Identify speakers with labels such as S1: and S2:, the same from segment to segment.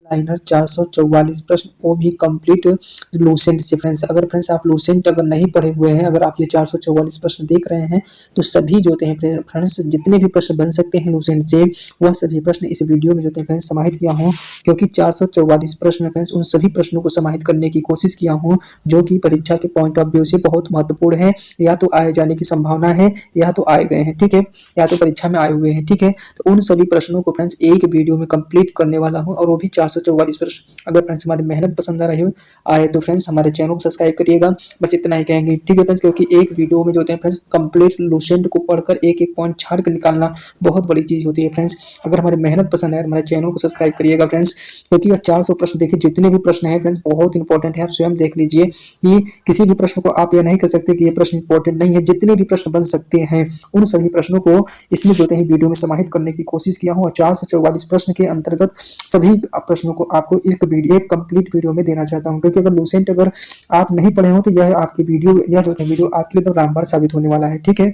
S1: Liner 444 प्रश्न, वो भी कंप्लीट लूसेंट से। फ्रेंड्स अगर फ्रेंड्स आप लूसेंट अगर नहीं पढ़े हुए हैं, अगर आप ये 444 प्रश्न देख रहे हैं, तो सभी जो होते हैं फ्रेंड्स जितने भी प्रश्न बन सकते हैं लूसेंट से, वह सभी प्रश्न इस वीडियो में जो होते हैं फ्रेंड्स समाहित किया हूँ। क्योंकि 444 प्रश्न फ्रेंड्स उन सभी प्रश्नों को समाहित करने की कोशिश किया हूँ जो कि परीक्षा के पॉइंट ऑफ व्यू से बहुत महत्वपूर्ण है, या तो आए जाने की संभावना है, या तो आए गए हैं, ठीक है, या तो परीक्षा में आए हुए हैं, ठीक है। तो उन सभी प्रश्नों को फ्रेंड्स एक वीडियो में कंप्लीट करने वाला हूँ, और वो भी 444 प्रश्न। अगर फ्रेंड्स हमारी मेहनत पसंद आ रही हो आए तो फ्रेंड्स हमारे चैनल को सब्सक्राइब करिएगा। बस इतना ही कहेंगे, ठीक है फ्रेंड्स, क्योंकि एक वीडियो में जो होते हैं फ्रेंड्स कंप्लीट लूसेंट को पढ़कर एक एक पॉइंट छाड़ कर निकालना बहुत बड़ी चीज होती है फ्रेंड्स। अगर हमारी मेहनत पसंद आए तो हमारे चैनल को सब्सक्राइब करिएगा फ्रेंड्स, क्योंकि 400 प्रश्न देखिए, जितने भी प्रश्न है फ्रेंड्स बहुत इंपॉर्टेंट है। आप स्वयं देख लीजिए कि किसी भी प्रश्न को आप यह नहीं कर सकते कि ये प्रश्न इंपॉर्टेंट नहीं है। जितने भी प्रश्न बन सकते हैं उन सभी प्रश्नों को इसमें जो होते हैं वीडियो में समाहित करने की कोशिश किया हूँ, और 444 प्रश्न के अंतर्गत सभी प्रश्नों को आपको एक कंप्लीट वीडियो में देना चाहता हूँ। क्योंकि अगर लूसेंट अगर आप नहीं पढ़े हो तो यह आपकी वीडियो, यह जो है वीडियो आपके लिए तो रामबाण साबित होने वाला है, ठीक है।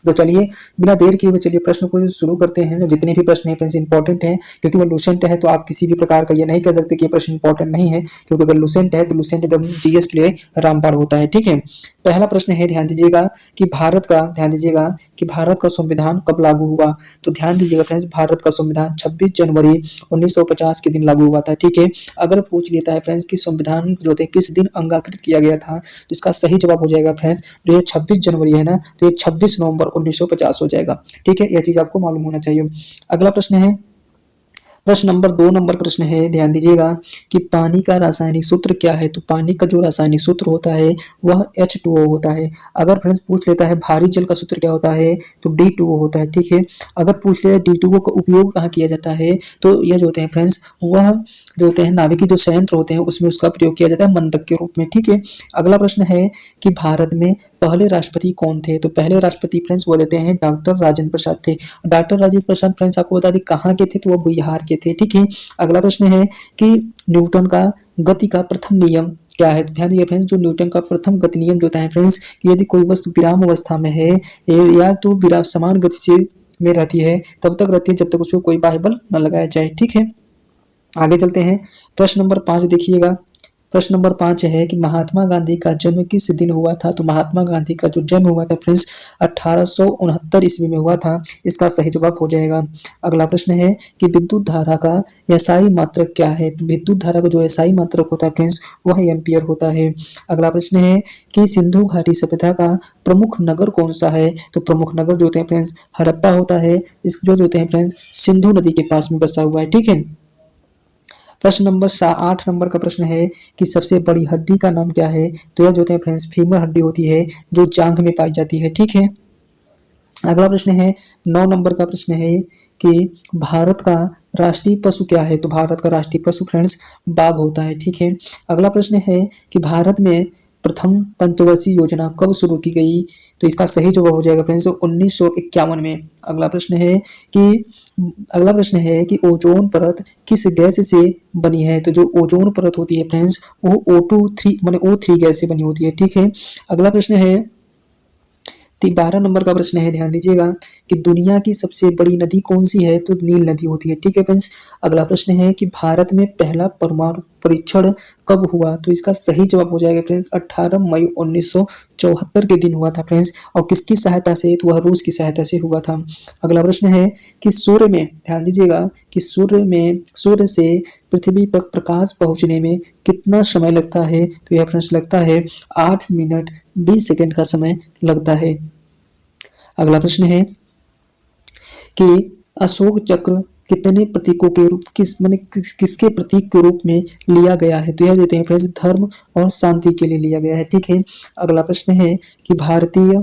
S1: तो चलिए बिना देर किए हुए चलिए प्रश्न को शुरू करते हैं। जितने भी प्रश्न हैं फ्रेंड्स इंपॉर्टेंट है, क्योंकि वो लूसेंट है तो आप किसी भी प्रकार का ये नहीं कह सकते कि ये प्रश्न इंपॉर्टेंट नहीं है, क्योंकि अगर लूसेंट है तो लूसेंट एकदम जीएस के लिए रामबाण होता है, ठीक है। पहला प्रश्न है, ध्यान दीजिएगा कि भारत का संविधान कब लागू हुआ। तो ध्यान दीजिएगा फ्रेंड्स, भारत का संविधान 26 जनवरी 1950 के दिन लागू हुआ था, ठीक है। अगर पूछ लेता है फ्रेंड्स कि संविधान जो है किस दिन अंगाकृत किया गया था, तो इसका सही जवाब हो जाएगा फ्रेंड्स, जो ये 26 जनवरी है ना, तो ये 26 नवंबर 1950 हो जाएगा, ठीक है। यह चीज आपको मालूम होना चाहिए। अगला प्रश्न है, प्रश्न नंबर 2 नंबर प्रश्न है, ध्यान दीजिएगा कि पानी का रासायनिक सूत्र क्या है। तो पानी का जो रासायनिक सूत्र होता है वह H2O होता है। अगर फ्रेंड्स पूछ लेता है भारी जल का सूत्र क्या होता है, तो D2O होता है, ठीक है। अगर पूछ ले D2O का उपयोग कहाँ किया जाता है, तो यह जो होते हैं फ्रेंड्स वह जो होते हैं नाभिकीय जो संयंत्र होते हैं उसमें उसका प्रयोग किया जाता है मंदक के रूप में, ठीक है। अगला प्रश्न है कि भारत में पहले राष्ट्रपति कौन थे। तो पहले राष्ट्रपति फ्रेंड्स वो देते हैं डॉक्टर राजेंद्र प्रसाद थे। डॉक्टर राजेंद्र प्रसाद फ्रेंड्स आपको बता दें कहाँ के थे, तो वो बिहार के थे, ठीक है। अगला प्रश्न है कि न्यूटन का गति का प्रथम नियम क्या है। तो ध्यान दीजिए फ्रेंड्स, जो न्यूटन का प्रथम गति नियम जो होता है फ्रेंड्स, यदि कोई वस्तु विराम अवस्था में है या तो विराम समान गति से में रहती है तब तक रहती है जब तक उस पर कोई बाह्य बल न लगाया जाए, ठीक है। आगे चलते हैं, प्रश्न नंबर 5 देखिएगा। प्रश्न नंबर 5 है कि महात्मा गांधी का जन्म किस दिन हुआ था। तो महात्मा गांधी का जो जन्म हुआ था फ्रेंड्स 1869 ईस्वी में हुआ था, इसका सही जवाब हो जाएगा। अगला प्रश्न है कि विद्युत धारा का एसआई मात्रक क्या है। तो विद्युत धारा का जो एसआई मात्रक होता है फ्रेंड्स वह एम्पियर होता है। अगला प्रश्न है कि सिंधु घाटी सभ्यता का प्रमुख नगर कौन सा है। तो प्रमुख नगर जो होते हैं फ्रेंड्स हड़प्पा होता है, इस जो होते हैं फ्रेंड्स सिंधु नदी के पास में बसा हुआ है, ठीक है। प्रश्न नंबर 8 नंबर का प्रश्न है कि सबसे बड़ी हड्डी का नाम क्या है। तो यह जो होते हैं फ्रेंड्स फीमर हड्डी होती है जो जांघ में पाई जाती है, ठीक है। अगला प्रश्न है 9 नंबर का प्रश्न है कि भारत का राष्ट्रीय पशु क्या है। तो भारत का राष्ट्रीय पशु फ्रेंड्स बाघ होता है, ठीक है। अगला प्रश्न है कि भारत में प्रथम पंचवर्षीय योजना कब शुरू की गई। तो इसका सही जवाब हो जाएगा फ्रेंड्स 1951 में। अगला प्रश्न है कि ओजोन परत किस गैस से बनी है। तो जो ओजोन परत होती है फ्रेंड्स वो O2 माने O3 गैस से बनी होती है, ठीक है। अगला प्रश्न है 12 नंबर का प्रश्न है, ध्यान दीजिएगा कि दुनिया की सबसे बड़ी नदी कौन सी है। तो नील नदी होती है, ठीक है फ्रेंड्स। अगला प्रश्न है कि भारत में पहला परमाणु परीक्षण कब हुआ। तो इसका सही जवाब हो जाएगा फ्रेंड्स 18 मई 1974 के दिन हुआ था फ्रेंड्स, और किसकी सहायता से, तो वह रूस की सहायता से हुआ था। अगला प्रश्न है कि सूर्य में, ध्यान दीजिएगा कि सूर्य से पृथ्वी तक प्रकाश पहुंचने में कितना समय लगता है। तो यह प्रश्न लगता है 8 मिनट 20 सेकंड का समय लगता है। अगला प्रश्न है कि अशोक चक्र कितने प्रतीकों के रूप किसके प्रतीक के रूप में लिया गया है। तो यह देते हैं फ्रेंड्स धर्म और शांति के लिए लिया गया है, ठीक है। अगला प्रश्न है कि भारतीय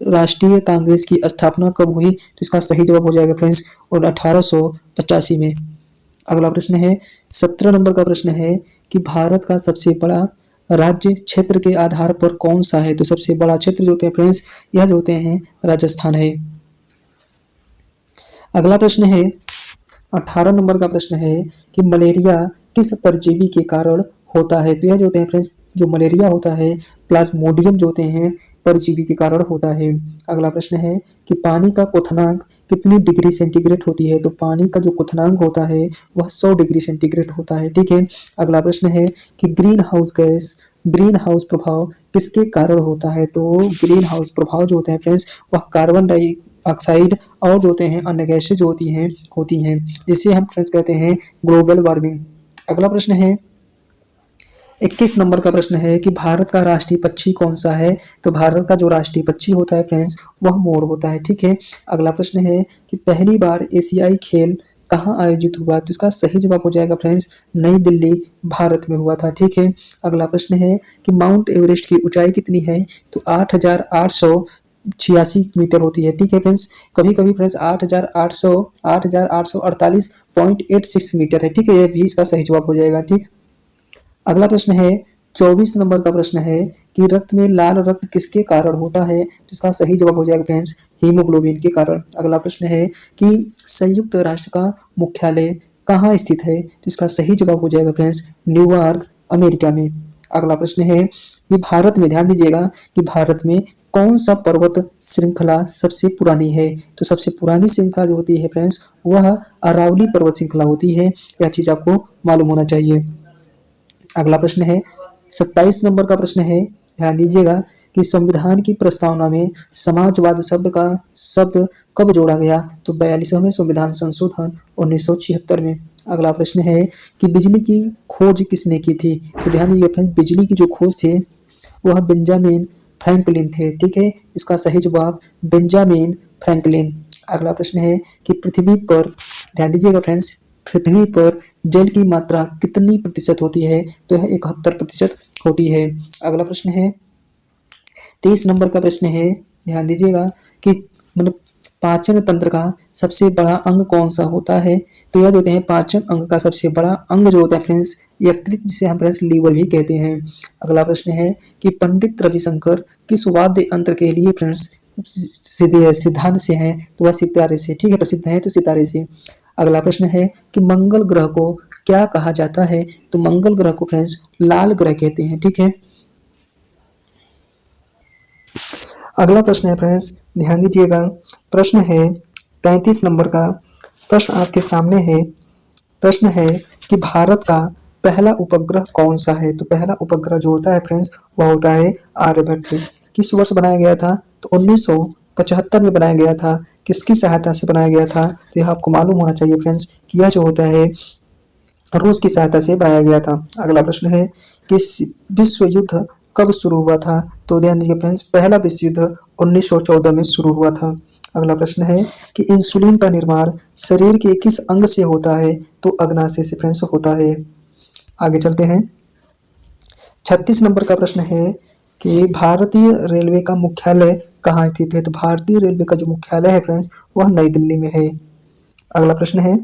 S1: राष्ट्रीय कांग्रेस की स्थापना कब हुई। तो इसका सही जवाब हो जाएगा फ्रेंड्स और 1885 में। अगला प्रश्न है 17 नंबर का प्रश्न है कि भारत का सबसे बड़ा राज्य क्षेत्र के आधार पर कौन सा है। तो सबसे बड़ा क्षेत्र जो होते हैं फ्रेंड्स यह जो होते हैं राजस्थान है। अगला प्रश्न है 18 नंबर का प्रश्न है कि मलेरिया किस परजीवी के कारण होता है। तो यह जो होते हैं फ्रेंड्स जो मलेरिया होता है प्लाज्मोडियम जो होते हैं परजीवी के कारण होता है। अगला प्रश्न है कि पानी का क्वथनांक कितनी डिग्री सेंटीग्रेड होती है, तो पानी का जो क्वथनांक होता है वह 100 डिग्री सेंटीग्रेड होता है। ठीक है। अगला प्रश्न है कि ग्रीन हाउस प्रभाव किसके कारण होता है, तो ग्रीन हाउस प्रभाव जो होता है फ्रेंड्स वह कार्बन डाइऑक्साइड और जो होते हैं अन्य गैसें जो होती हैं जिसे हम फ्रेंड्स कहते हैं ग्लोबल वार्मिंग। अगला प्रश्न है 21 नंबर का प्रश्न है कि भारत का राष्ट्रीय पक्षी कौन सा है, तो भारत का जो राष्ट्रीय पक्षी होता है फ्रेंड्स वह मोर होता है। ठीक है। अगला प्रश्न है कि पहली बार एशियाई खेल कहाँ आयोजित हुआ, तो इसका सही जवाब हो जाएगा फ्रेंड्स नई दिल्ली भारत में हुआ था। ठीक है। अगला प्रश्न है कि माउंट एवरेस्ट की ऊंचाई कितनी है, तो 8,886 मीटर होती है। ठीक है फ्रेंड्स। कभी कभी फ्रेंड्स 8,848.86 मीटर है। ठीक है, ये भी इसका सही जवाब हो जाएगा। ठीक। अगला प्रश्न है 24 नंबर का प्रश्न है कि रक्त में लाल रक्त किसके कारण होता है, तो इसका सही जवाब हो जाएगा फ्रेंड्स हीमोग्लोबिन के कारण। अगला प्रश्न है कि संयुक्त राष्ट्र का मुख्यालय कहाँ स्थित है, तो इसका सही जवाब हो जाएगा फ्रेंड्स न्यूयॉर्क अमेरिका में। अगला प्रश्न है कि भारत में, ध्यान दीजिएगा कि भारत में कौन सा पर्वत श्रृंखला सबसे पुरानी है, तो सबसे पुरानी श्रृंखला जो होती है फ्रेंड्स वह अरावली पर्वत श्रृंखला होती है। यह चीज आपको मालूम होना चाहिए। अगला प्रश्न है 27 नंबर का प्रश्न है, ध्यान दीजिएगा कि संविधान की प्रस्तावना में समाजवाद शब्द कब जोड़ा गया, तो 42वें संविधान संशोधन 1976 में। अगला प्रश्न है कि बिजली की खोज किसने की थी, तो ध्यान दीजिए फ्रेंड्स बिजली की जो खोज थे वह बेंजामिन फ्रैंकलिन थे। ठीक है, इसका सही जवाब बेंजामिन फ्रैंकलिन। अगला प्रश्न है कि पृथ्वी पर, ध्यान दीजिएगा फ्रेंड्स, पृथ्वी पर जल की मात्रा कितनी प्रतिशत होती है, तो यह 71% होती है। अगला प्रश्न है 23 नंबर का प्रश्न है, ध्यान दीजिएगा कि मतलब पाचन तंत्र का सबसे बड़ा अंग कौन सा होता है, तो यह जो होते हैं पाचन अंग का सबसे बड़ा अंग जो होता है फ्रेंड्स यकृत, जिसे हम फ्रेंड्स लीवर भी कहते हैं। अगला प्रश्न है कि पंडित रविशंकर किस वाद्य यंत्र के लिए फ्रेंड्स सिद्धांत से हैं, तो वह सितारे से, ठीक है, प्रसिद्ध है तो सितारे से। अगला प्रश्न है कि मंगल ग्रह को क्या कहा जाता है, तो मंगल ग्रह को फ्रेंड्स लाल ग्रह कहते हैं। ठीक है। अगला प्रश्न है फ्रेंड्स, ध्यान दीजिएगा, प्रश्न है 33 नंबर का प्रश्न आपके सामने है। प्रश्न है कि भारत का पहला उपग्रह कौन सा है, तो पहला उपग्रह जो होता है फ्रेंड्स वह होता है आर्यभट्ट। किस वर्ष बनाया गया था, तो 1975 में बनाया गया था। किसकी सहायता से बनाया गया था, तो यह आपको मालूम होना चाहिए फ्रेंड्स कि यह जो होता है रूस की सहायता से बनाया गया था। अगला प्रश्न है कि विश्व युद्ध कब शुरू हुआ था, तो ध्यान दीजिए फ्रेंड्स पहला विश्व युद्ध 1914 में शुरू हुआ था। अगला प्रश्न है कि इंसुलिन का निर्माण शरीर के किस अंग से होता है, तो अग्नाशय से फ्रेंड्स होता है। आगे चलते हैं। 36 नंबर का प्रश्न है कि भारतीय रेलवे का मुख्यालय कहाँ स्थित है, तो भारतीय रेलवे का जो मुख्यालय है फ्रेंड्स वह नई दिल्ली में है। अगला प्रश्न है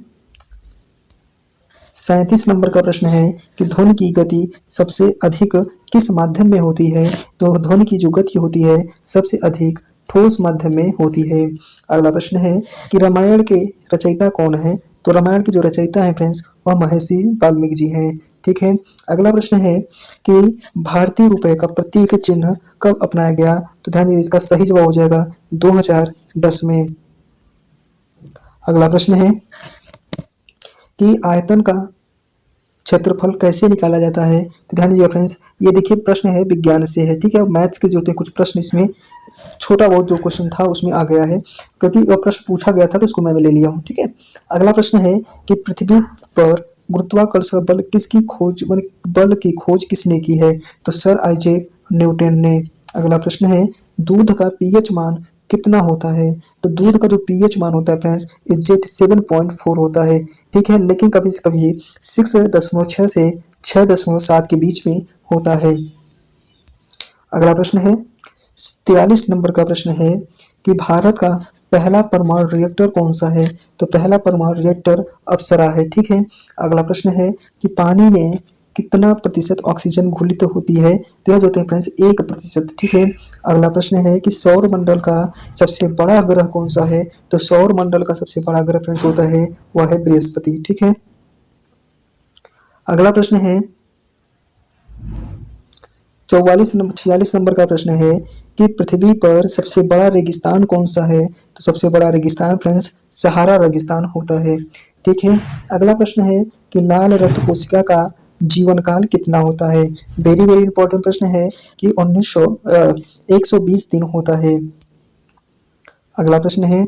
S1: 37 नंबर का प्रश्न है कि ध्वनि की गति सबसे अधिक किस माध्यम में होती है, तो ध्वनि की जो गति होती है सबसे अधिक ठोस माध्यम में होती है। अगला प्रश्न है कि रामायण के रचयिता कौन है, तो रामायण के जो रचयिता है फ्रेंड्स वह महर्षि वाल्मीकि जी हैं। ठीक है। अगला प्रश्न है कि भारतीय रुपए का प्रतीक चिन्ह कब अपनाया गया, तो ध्यान दीजिए इसका सही जवाब हो जाएगा 2010 में। अगला प्रश्न है कि आयतन का क्षेत्रफल कैसे निकाला जाता है, तो ध्यान दीजिए फ्रेंड्स ये देखिए प्रश्न है विज्ञान से है। ठीक है, मैथ्स के जो होते हैं कुछ प्रश्न इसमें छोटा बहुत जो क्वेश्चन था उसमें आ गया है, क्योंकि वह प्रश्न पूछा गया था तो उसको मैं ले लिया हूँ। ठीक है। अगला प्रश्न है कि पृथ्वी पर गुरुत्वाकर्षण बल की खोज किसने की है, तो सर आइजैक न्यूटन ने। अगला प्रश्न है दूध का पीएच मान कितना होता है, तो दूध का जो पीएच मान होता है फ्रेंड्स एग्जैक्ट 7.4 होता है। ठीक है, लेकिन कभी से कभी 6.6 से 6.7 के बीच में होता है। अगला प्रश्न है 43 नंबर का प्रश्न है कि भारत का पहला परमाणु रिएक्टर कौन सा है, तो पहला परमाणु रिएक्टर अप्सरा है। ठीक है। अगला प्रश्न है कि पानी में कितना प्रतिशत ऑक्सीजन घुलित होती है, तो यह जो होते हैं फ्रेंड्स 1%। ठीक है। अगला प्रश्न है कि सौर मंडल का सबसे बड़ा ग्रह कौन सा है, तो सौर मंडल का सबसे बड़ा ग्रह फ्रेंड्स होता है वह है बृहस्पति। ठीक है। अगला प्रश्न है 46 नंबर का प्रश्न है कि पृथ्वी पर सबसे बड़ा रेगिस्तान कौन सा है? तो सबसे बड़ा रेगिस्तान फ्रेंड्स सहारा रेगिस्तान होता है। ठीक है। अगला प्रश्न है कि लाल रक्त कोशिका का जीवन काल कितना होता है? वेरी वेरी इंपॉर्टेंट प्रश्न है कि 120 दिन होता है। अगला प्रश्न है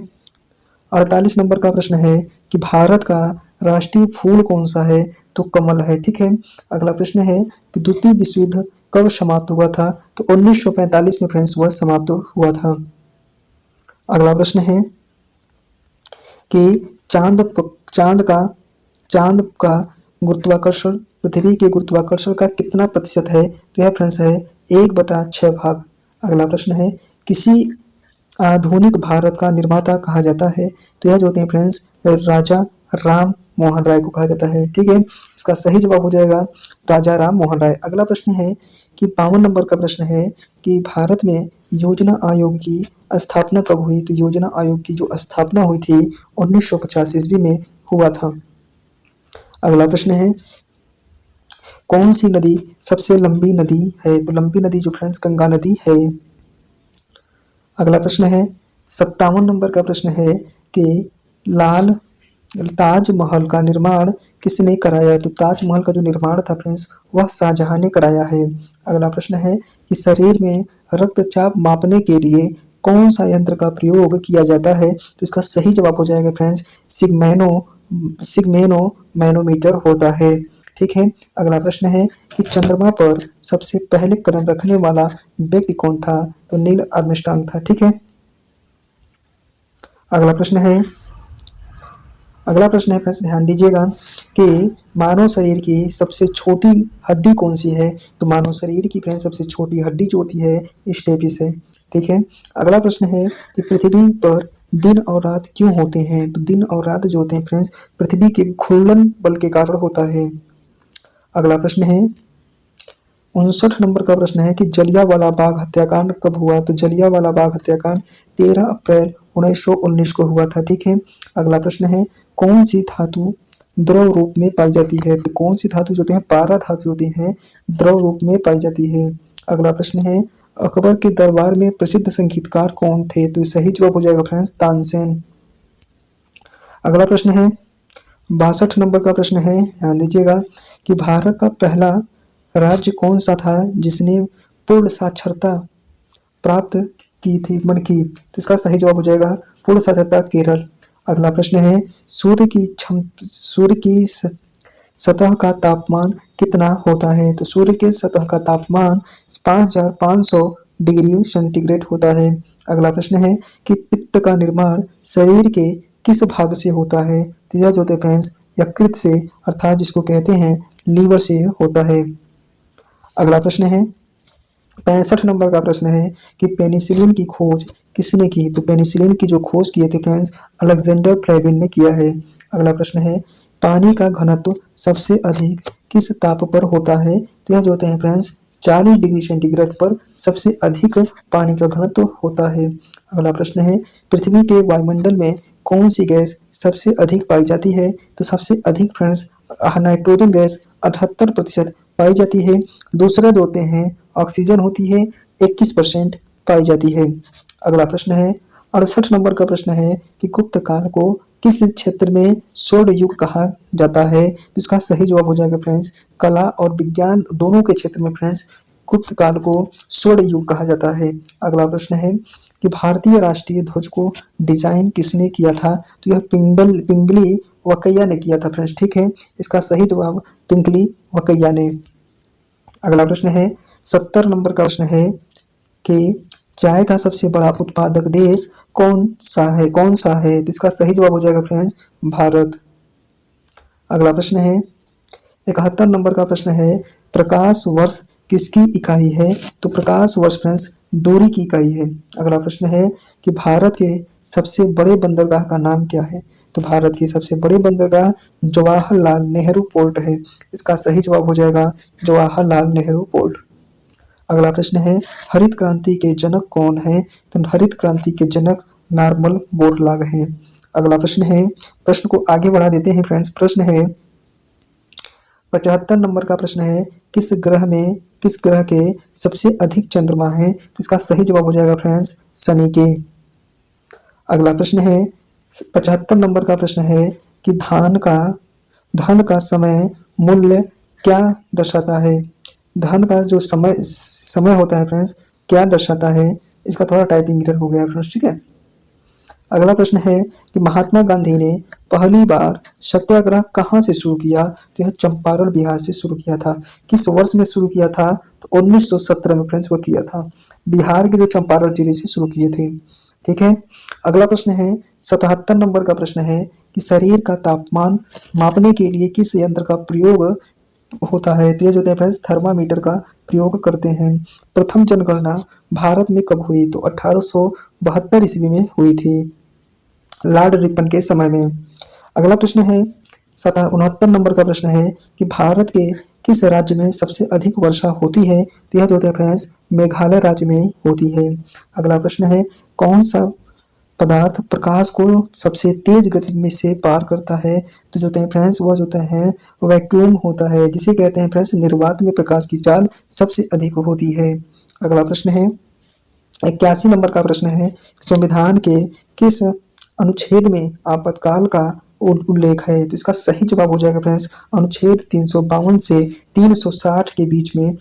S1: 48 नंबर का प्रश्न है कि भारत का राष्ट्रीय फूल कौन सा है? तो कमल है। ठीक है। अगला प्रश्न है कि द्वितीय विश्व युद्ध कब समाप्त हुआ था? तो 1945 में फ्रेंड्स वह समाप्त हुआ था। अगला प्रश्न है कि चांद का गुरुत्वाकर्षण पृथ्वी के गुरुत्वाकर्षण का कितना प्रतिशत है? तो यह फ्रेंड्स है 1/6 भाग। अगला प्रश्न है किसी आधुनिक भारत का निर्माता कहा जाता है? तो यह जो होते हैं फ्रेंड्स राजा राम मोहन राय को कहा जाता है। ठीक है। इसका सही जवाब हो जाएगा राजा राम मोहन राय। अगला प्रश्न है कि 52 नंबर का प्रश्न है कि भारत में योजना आयोग की स्थापना कब हुई? तो योजना आयोग की जो स्थापना हुई थी 1950 ईस्वी में हुआ था। अगला प्रश्न है कौन सी नदी सबसे लंबी नदी है? तो लंबी नदी जो फ्रेंड्स गंगा नदी है। अगला प्रश्न है 57 नंबर का प्रश्न है कि लाल ताजमहल का निर्माण किसने कराया? तो ताजमहल का जो निर्माण था फ्रेंड्स वह शाहजहां ने कराया है। अगला प्रश्न है कि शरीर में रक्तचाप मापने के लिए कौन सा यंत्र का प्रयोग किया जाता है? तो इसका सही जवाब हो जाएगा फ्रेंड्स सिग्मेनो मैनोमीटर होता है। ठीक है। अगला प्रश्न है कि चंद्रमा पर सबसे पहले कदम रखने वाला व्यक्ति कौन था? तो नील आर्मस्ट्रांग था। ठीक है। अगला प्रश्न है फ्रेंड्स ध्यान दीजिएगा कि मानव शरीर की सबसे छोटी हड्डी कौन सी है? तो मानव शरीर की फ्रेंड्स सबसे छोटी हड्डी जो होती है स्टेपिस है। ठीक है। अगला प्रश्न है कि पृथ्वी पर दिन और रात क्यों होते हैं? तो दिन और रात जो होते हैं फ्रेंड्स पृथ्वी के घूर्णन बल के कारण होता है। अगला प्रश्न है 59 नंबर का प्रश्न है कि जलियांवाला बाग हत्याकांड कब हुआ? तो जलियांवाला बाग हत्याकांड 13 अप्रैल 1919 को हुआ था। ठीक है। अगला प्रश्न है कौन सी धातु द्रव रूप में पाई जाती है? तो कौन सी धातु जो होती है पारा धातु होती है द्रव रूप में पाई जाती है। अगला प्रश्न है अकबर के दरबार में प्रसिद्ध संगीतकार कौन थे? तो सही जवाब हो जाएगा फ्रेंड्स तानसेन। अगला प्रश्न है 62 नंबर का प्रश्न है ध्यान दीजिएगा कि भारत का पहला राज्य कौन सा था जिसने पूर्ण साक्षरता प्राप्त की थी तो इसका सही जवाब हो जाएगा पूर्ण साक्षरता केरल। अगला प्रश्न है सूर्य की सतह का तापमान कितना होता है? तो सूर्य के सतह का तापमान 5500 डिग्री सेंटीग्रेड होता है। अगला प्रश्न है कि पित्त का निर्माण शरीर के किस भाग से होता है? तो यह जो होते हैं फ्रेंड्स यकृत से अर्थात जिसको कहते हैं लीवर से होता है। अगला प्रश्न है 65 नंबर का प्रश्न है कि पेनिसिलिन की खोज किसने की? तो पेनिसिलिन की जो खोज किए थे फ्रेंड्स अलेक्जेंडर फ्लेविन ने किया है। अगला प्रश्न है पानी का घनत्व सबसे अधिक किस ताप पर होता है? तो यह जो होते हैं फ्रेंड्स 40 डिग्री सेंटीग्रेड पर सबसे अधिक पानी का घनत्व होता है। अगला प्रश्न है पृथ्वी के वायुमंडल में कौन सी गैस सबसे अधिक पाई जाती है? तो सबसे अधिक फ्रेंड्स नाइट्रोजन गैस 78% पाई जाती है। दूसरे जो होते हैं ऑक्सीजन होती है 21% पाई जाती है। अगला प्रश्न है 68 नंबर का प्रश्न है कि गुप्त काल को किस क्षेत्र में स्वर्ण युग कहा जाता है? तो इसका सही जवाब हो जाएगा फ्रेंड्स कला और विज्ञान दोनों के क्षेत्र में फ्रेंड्स गुप्त काल को स्वर्ण युग कहा जाता है। अगला प्रश्न है कि भारतीय राष्ट्रीय ध्वज को डिजाइन किसने किया था? तो यह पिंगली वकैया ने किया था फ्रेंड्स। ठीक है। इसका सही जवाब पिंगली वकैया ने। अगला प्रश्न है 70 नंबर का प्रश्न है कि चाय का सबसे बड़ा उत्पादक देश कौन सा है? तो इसका सही जवाब हो जाएगा फ्रेंड्स भारत। अगला प्रश्न है 71 नंबर का प्रश्न है प्रकाश वर्ष किसकी इकाई है? तो प्रकाश वर्ष फ्रेंड्स दूरी की इकाई है। अगला प्रश्न है कि भारत के सबसे बड़े बंदरगाह का नाम क्या है? तो भारत की सबसे बड़ी बंदरगाह जवाहरलाल नेहरू पोर्ट है। इसका सही जवाब हो जाएगा जवाहरलाल नेहरू पोर्ट। अगला प्रश्न है हरित क्रांति के जनक कौन है? तो हरित क्रांति के जनक नॉर्मन बोरलॉग है। अगला प्रश्न है प्रश्न को आगे बढ़ा देते हैं फ्रेंड्स। प्रश्न है 75 नंबर का प्रश्न है, किस ग्रह के सबसे अधिक चंद्रमा है? तो इसका सही जवाब हो जाएगा फ्रेंड्स शनि के। अगला प्रश्न है 75 नंबर का प्रश्न है कि धन का समय मूल्य क्या दर्शाता है? धन का जो समय होता है फ्रेंड्स क्या दर्शाता है? इसका थोड़ा टाइपिंग एरर हो गया फ्रेंड्स, ठीक है। अगला प्रश्न है कि महात्मा गांधी ने पहली बार सत्याग्रह कहाँ से शुरू किया? तो यह चंपारण बिहार से शुरू किया था। किस वर्ष में शुरू किया था? तो 1917 में फ्रेंड्स वो किया था। बिहार के जो चंपारण जिले से शुरू किए थे, ठीक है। अगला प्रश्न है 77 नंबर का प्रश्न है कि शरीर का तापमान मापने के लिए किस यंत्र का प्रयोग होता है? तो ये जो होता है फ्रेंड्स थर्मामीटर का प्रयोग करते हैं। प्रथम जनगणना भारत में कब हुई? तो 1872 ईस्वी में हुई थी, लॉर्ड रिपन के समय में। अगला प्रश्न है 69 नंबर का प्रश्न है कि भारत के किस राज्य में सबसे अधिक वर्षा होती है? तो यह जो होता है फ्रेंड्स मेघालय राज्य में होती है। अगला प्रश्न है कौन सा पदार्थ प्रकाश को सबसे तेज गति में से पार करता है? तो जो होता है फ्रेंड्स वह जो होता है वैक्यूम होता है, जिसे कहते हैं फ्रेंड्स निर्वात में प्रकाश की चाल सबसे अधिक होती है। अगला प्रश्न है 81 नंबर का प्रश्न है संविधान के किस अनुच्छेद में आपातकाल का उल्लेख है? तो इसका सही जवाब हो जाएगा फ्रेंड्स अनुच्छेद 352 से 360 के बीच में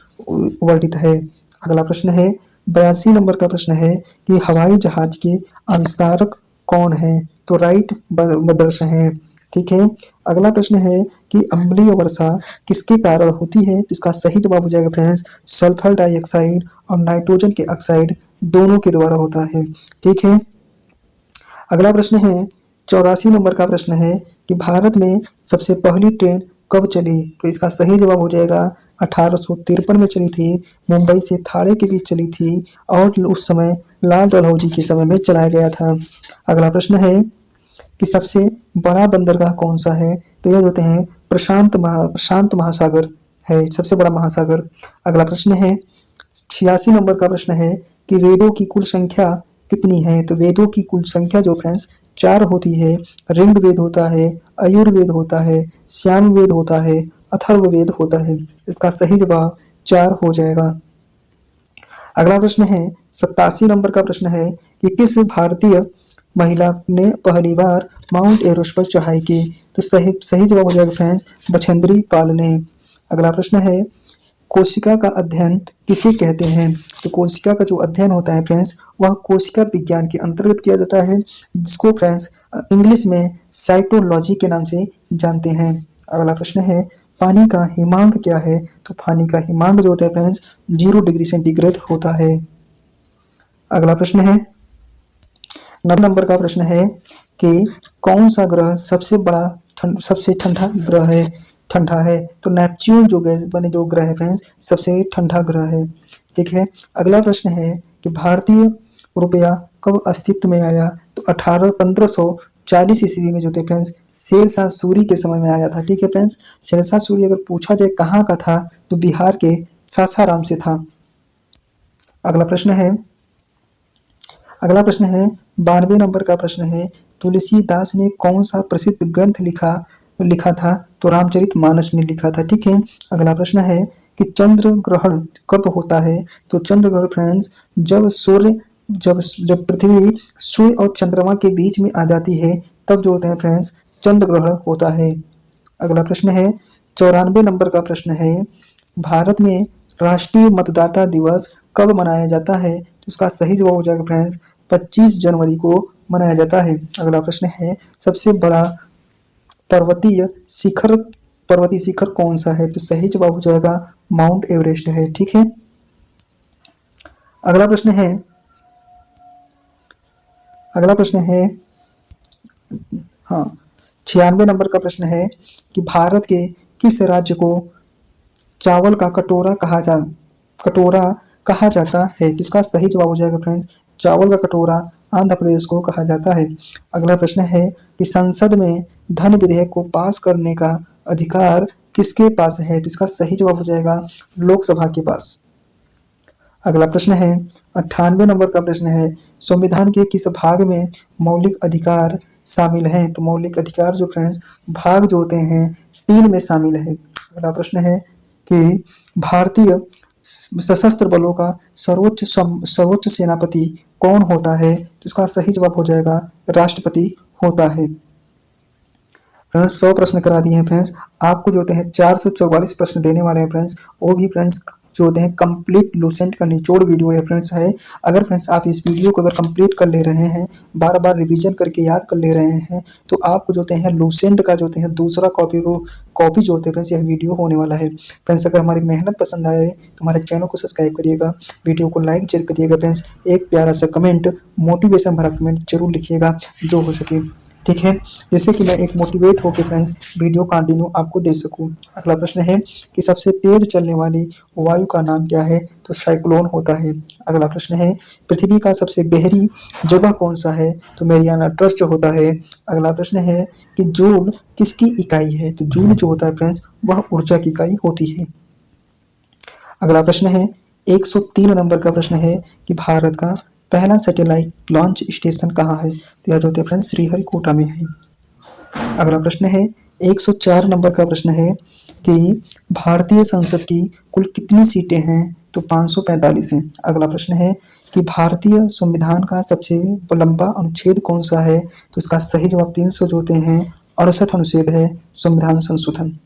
S1: वर्णित है। अगला प्रश्न है 82 नंबर का प्रश्न है कि हवाई जहाज के आविष्कारक कौन है? तो राइट ब्रदर्स हैं, ठीक है। अगला प्रश्न है कि अम्लीय वर्षा किसके कारण होती है? तो इसका सही जवाब हो जाएगा फ्रेंड्स सल्फर डाइऑक्साइड और नाइट्रोजन के ऑक्साइड दोनों के द्वारा होता है, ठीक है। अगला प्रश्न है 84 नंबर का प्रश्न है कि भारत में सबसे पहली ट्रेन कब चली? तो इसका सही जवाब हो जाएगा 1853 में चली थी, मुंबई से थाने के बीच चली थी और उस समय लाल डलहौजी के समय में चलाया गया था। अगला प्रश्न है कि सबसे बड़ा बंदरगाह कौन सा है? तो यह होते हैं प्रशांत महासागर है सबसे बड़ा महासागर। अगला प्रश्न है 86 नंबर का प्रश्न है कि वेदों की कुल संख्या कितनी है? तो वेदों की कुल संख्या जो फ्रेंड्स 4 होती है। ऋग वेद होता है, आयुर्वेद होता है, श्याम वेद होता है, अथर्व वेद होता है। इसका सही जवाब 4 हो जाएगा। अगला प्रश्न है 87 नंबर का प्रश्न है कि किस भारतीय महिला ने पहली बार माउंट एवरेस्ट पर चढ़ाई की? तो सही जवाब हो जाएगा फ्रेंड्स बछेंद्री पाल ने। अगला प्रश्न है कोशिका का अध्ययन किसे कहते हैं? तो कोशिका का जो अध्ययन होता है फ्रेंड्स वह कोशिका विज्ञान के अंतर्गत किया जाता है, जिसको फ्रेंड्स इंग्लिश में साइटोलॉजी के नाम से जानते हैं। अगला प्रश्न है पानी का हिमांक क्या है? तो पानी का हिमांक जो होता है फ्रेंड्स 0 डिग्री सेंटीग्रेड होता है। अगला प्रश्न है 9 नंबर का प्रश्न है कि कौन सा ग्रह सबसे ठंडा ग्रह है? ठंडा है तो नेपच्यून जो बने जो ग्रह है फ्रेंड्स सबसे ठंडा ग्रह है, ठीक है। अगला प्रश्न है कि भारतीय रुपया कब अस्तित्व में आया? तो 1540 ईस्वी में जो थे फ्रेंड्स शेरशाह सूरी के समय में आया था, ठीक है फ्रेंड्स। शेरशाह सूरी अगर पूछा जाए कहाँ का था तो बिहार के सासाराम से था। अगला प्रश्न है 92 नंबर का प्रश्न है तुलसीदास ने कौन सा प्रसिद्ध ग्रंथ लिखा था? तो रामचरितमानस ने लिखा था, ठीक है। अगला प्रश्न है कि चंद्र ग्रहण कब होता है? तो चंद्र ग्रहण फ्रेंड्स जब पृथ्वी सूर्य और चंद्रमा के बीच में आ जाती है तब जो होता है फ्रेंड्स चंद्र ग्रहण होता है। अगला प्रश्न है 94 नंबर का प्रश्न है भारत में राष्ट्रीय मतदाता दिवस कब मनाया जाता है? तो इसका सही जवाब हो जाएगा फ्रेंड्स 25 जनवरी को मनाया जाता है। अगला प्रश्न है सबसे बड़ा पर्वतीय शिखर कौन सा है? तो सही जवाब हो जाएगा माउंट एवरेस्ट है, ठीक है। अगला प्रश्न है 96 नंबर का प्रश्न है कि भारत के किस राज्य को चावल का कटोरा कहा जाता है? तो इसका सही जवाब हो जाएगा फ्रेंड्स चावल का कटोरा आंध्र प्रदेश को कहा जाता है। अगला प्रश्न है कि संसद में धन विधेयक को पास करने का अधिकार किसके पास है? तो इसका सही जवाब हो जाएगा लोकसभा के पास। अगला प्रश्न है 98 नंबर का प्रश्न है संविधान के किस भाग में मौलिक अधिकार शामिल हैं? तो मौलिक अधिकार जो फ्रेंड्स भाग जो होते हैं 3 में शामिल है। अगला प्रश्न है कि भारतीय सशस्त्र बलों का सर्वोच्च सेनापति कौन होता है? तो इसका सही जवाब हो जाएगा राष्ट्रपति होता है। फ्रेंड्स 100 प्रश्न करा दिए हैं फ्रेंड्स। आपको जो होते हैं 444 प्रश्न देने वाले हैं फ्रेंड्स। वो भी फ्रेंड्स जो होते हैं कंप्लीट लूसेंट का निचोड़ वीडियो है फ्रेंड्स है। अगर फ्रेंड्स आप इस वीडियो को अगर कंप्लीट कर ले रहे हैं, बार बार रिवीजन करके याद कर ले रहे हैं, तो आपको जो होते हैं लूसेंट का जो होते हैं दूसरा कॉपी जो होते हैं फ्रेंड्स यह वीडियो होने वाला है। फ्रेंड्स अगर हमारी मेहनत पसंद आए तो हमारे चैनल को सब्सक्राइब करिएगा, वीडियो को लाइक जरूर करिएगा फ्रेंड्स, एक प्यारा सा कमेंट, मोटिवेशन भरा कमेंट जरूर लिखिएगा जो हो सके, ठीक है, जिससे कि मैं एक मोटिवेट होकर फ्रेंड्स वीडियो कंटिन्यू आपको दे सकूं। अगला प्रश्न है कि सबसे तेज चलने वाली वायु का नाम क्या है? तो साइक्लोन होता है। अगला प्रश्न है पृथ्वी का सबसे गहरी जगह कौन सा है? तो मेरियाना ट्रंच होता है। अगला प्रश्न है कि जूल किसकी इकाई है? तो जूल जो होता है फ्रेंड्स वह ऊर्जा की इकाई होती है। अगला प्रश्न है 103 नंबर का प्रश्न है कि भारत का पहला सैटेलाइट लॉन्च स्टेशन कहाँ है? तो यह जो होते हैं फ्रेंड्स श्रीहरिकोटा में है। अगला प्रश्न है 104 नंबर का प्रश्न है कि भारतीय संसद की कुल कितनी सीटें हैं? तो 545 हैं। अगला प्रश्न है कि भारतीय संविधान का सबसे लंबा अनुच्छेद कौन सा है? तो इसका सही जवाब 300 जो होते हैं 68 अनुच्छेद है संविधान संशोधन।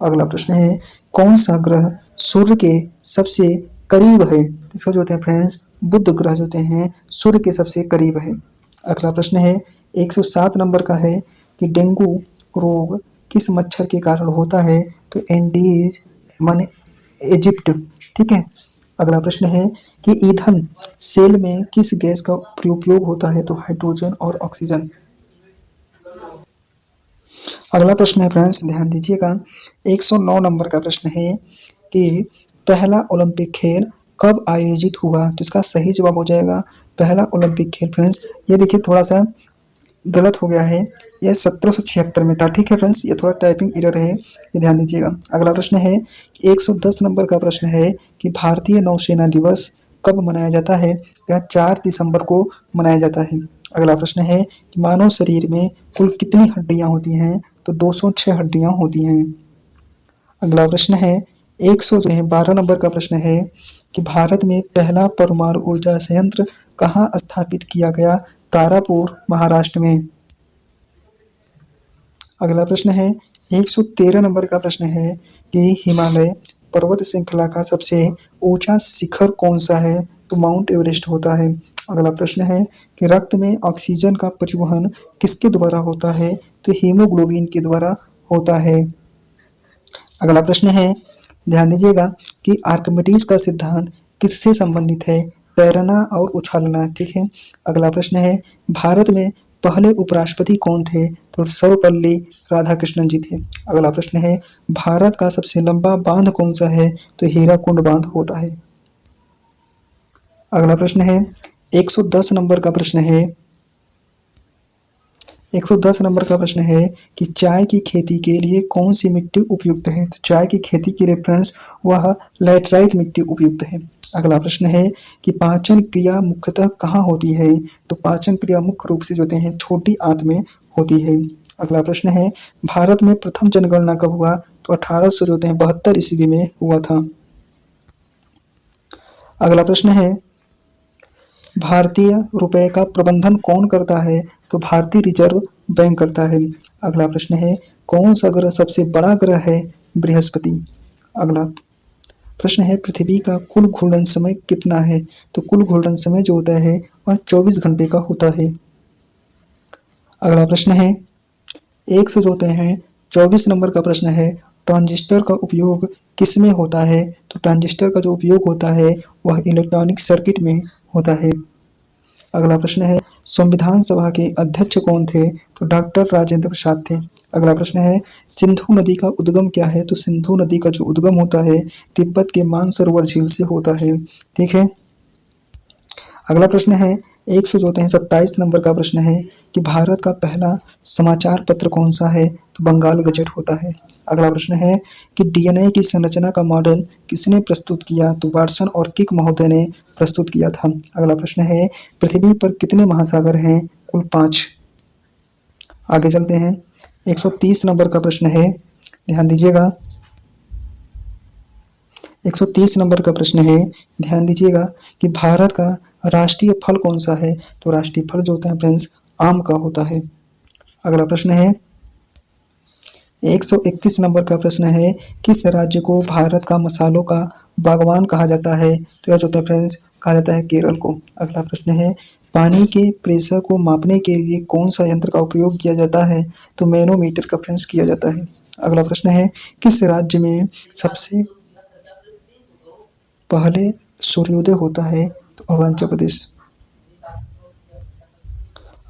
S1: अगला प्रश्न है कौन सा ग्रह सूर्य के सबसे करीब है? तो इसका जो होते हैं फ्रेंड्स बुध ग्रह जो होते हैं सूर्य के सबसे करीब है। अगला प्रश्न है 107 नंबर का है कि डेंगू रोग किस मच्छर के कारण होता है? तो एंडीज माने इजिप्ट, ठीक है। अगला प्रश्न है कि ईंधन सेल में किस गैस का उपयोग होता है? तो हाइड्रोजन और ऑक्सीजन। अगला प्रश्न है फ्रेंड्स ध्यान दीजिएगा 109 नंबर का प्रश्न है कि पहला ओलंपिक खेल कब आयोजित हुआ? तो इसका सही जवाब हो जाएगा पहला ओलंपिक खेल फ्रेंड्स ये देखिए थोड़ा सा गलत हो गया है, यह 1776 में था, ठीक है फ्रेंड्स, ये थोड़ा टाइपिंग एरर है, ये ध्यान दीजिएगा। अगला प्रश्न है 110 नंबर का प्रश्न है कि भारतीय नौसेना दिवस कब मनाया जाता है? यह 4 दिसंबर को मनाया जाता है। अगला प्रश्न है कि मानव शरीर में कुल कितनी हड्डियां होती हैं? तो 206 हड्डियां होती हैं। अगला प्रश्न है 112 नंबर का प्रश्न है कि भारत में पहला परमाणु ऊर्जा संयंत्र कहाँ स्थापित किया गया? तारापुर महाराष्ट्र में। अगला प्रश्न है 113 नंबर का प्रश्न है कि हिमालय पर्वत श्रृंखला का सबसे ऊंचा शिखर कौन सा है? तो माउंट एवरेस्ट होता है। अगला प्रश्न है कि रक्त में ऑक्सीजन का परिवहन किसके द्वारा होता है? तो हीमोग्लोबिन के द्वारा होता है। अगला प्रश्न है ध्यान दीजिएगा कि आर्किमिडीज का सिद्धांत किससे संबंधित है? तैरना और उछालना, ठीक है। अगला प्रश्न है भारत में पहले उपराष्ट्रपति कौन थे? तो सर्वपल्ली राधाकृष्णन जी थे। अगला प्रश्न है भारत का सबसे लंबा बांध कौन सा है? तो हीराकुंड बांध होता है। अगला प्रश्न है 110 नंबर का प्रश्न है 110 नंबर का प्रश्न है कि चाय की खेती के लिए कौन सी मिट्टी उपयुक्त है? तो चाय की खेती के लिए फ्रेंड्स वह लैटराइट मिट्टी उपयुक्त है। अगला प्रश्न है कि पाचन क्रिया मुख्यतः कहाँ होती है? तो पाचन क्रिया मुख्य रूप से जो होते हैं छोटी आंत में होती है। अगला प्रश्न है भारत में प्रथम जनगणना कब हुआ? तो 1872 ईस्वी में हुआ था। अगला प्रश्न है भारतीय रुपए का प्रबंधन कौन करता है? तो भारतीय रिजर्व बैंक करता है। अगला प्रश्न है कौन सा ग्रह सबसे बड़ा ग्रह है? बृहस्पति। अगला प्रश्न है पृथ्वी का कुल घूर्णन समय कितना है? तो कुल घूर्णन समय जो होता है वह 24 घंटे का होता है। अगला प्रश्न है 124 नंबर का प्रश्न है ट्रांजिस्टर का उपयोग किस में होता है? तो ट्रांजिस्टर का जो उपयोग होता है वह इलेक्ट्रॉनिक सर्किट में होता है। अगला प्रश्न है संविधान सभा के अध्यक्ष कौन थे? तो डॉक्टर राजेंद्र प्रसाद थे। अगला प्रश्न है सिंधु नदी का उद्गम क्या है? तो सिंधु नदी का जो उद्गम होता है तिब्बत के मानसरोवर झील से होता है, ठीक है। अगला प्रश्न है 127 नंबर का प्रश्न है कि भारत का पहला समाचार पत्र कौन सा है? तो बंगाल गजट होता है। अगला प्रश्न है कि डीएनए की संरचना का मॉडल किसने प्रस्तुत किया? तो वाटसन और किक महोदय ने प्रस्तुत किया था। अगला प्रश्न है पृथ्वी पर कितने महासागर हैं? कुल 5। आगे चलते हैं 130 नंबर का प्रश्न है ध्यान दीजिएगा 130 नंबर का प्रश्न है, ध्यान दीजिएगा कि भारत का राष्ट्रीय फल कौन सा है। तो राष्ट्रीय फल जो होता है फ्रेंड्स आम का होता है। अगला प्रश्न है 131 नंबर का प्रश्न है, किस राज्य को भारत का मसालों का बागवान कहा जाता है। तो यह जो होता है फ्रेंड्स कहा जाता है केरल को। अगला प्रश्न है, पानी के प्रेशर को मापने के लिए कौन सा यंत्र का उपयोग किया जाता है। तो मैनोमीटर का फ्रेंड्स किया जाता है। अगला प्रश्न है, किस राज्य में सबसे पहले सूर्योदय होता है। तो अरुणाचल प्रदेश।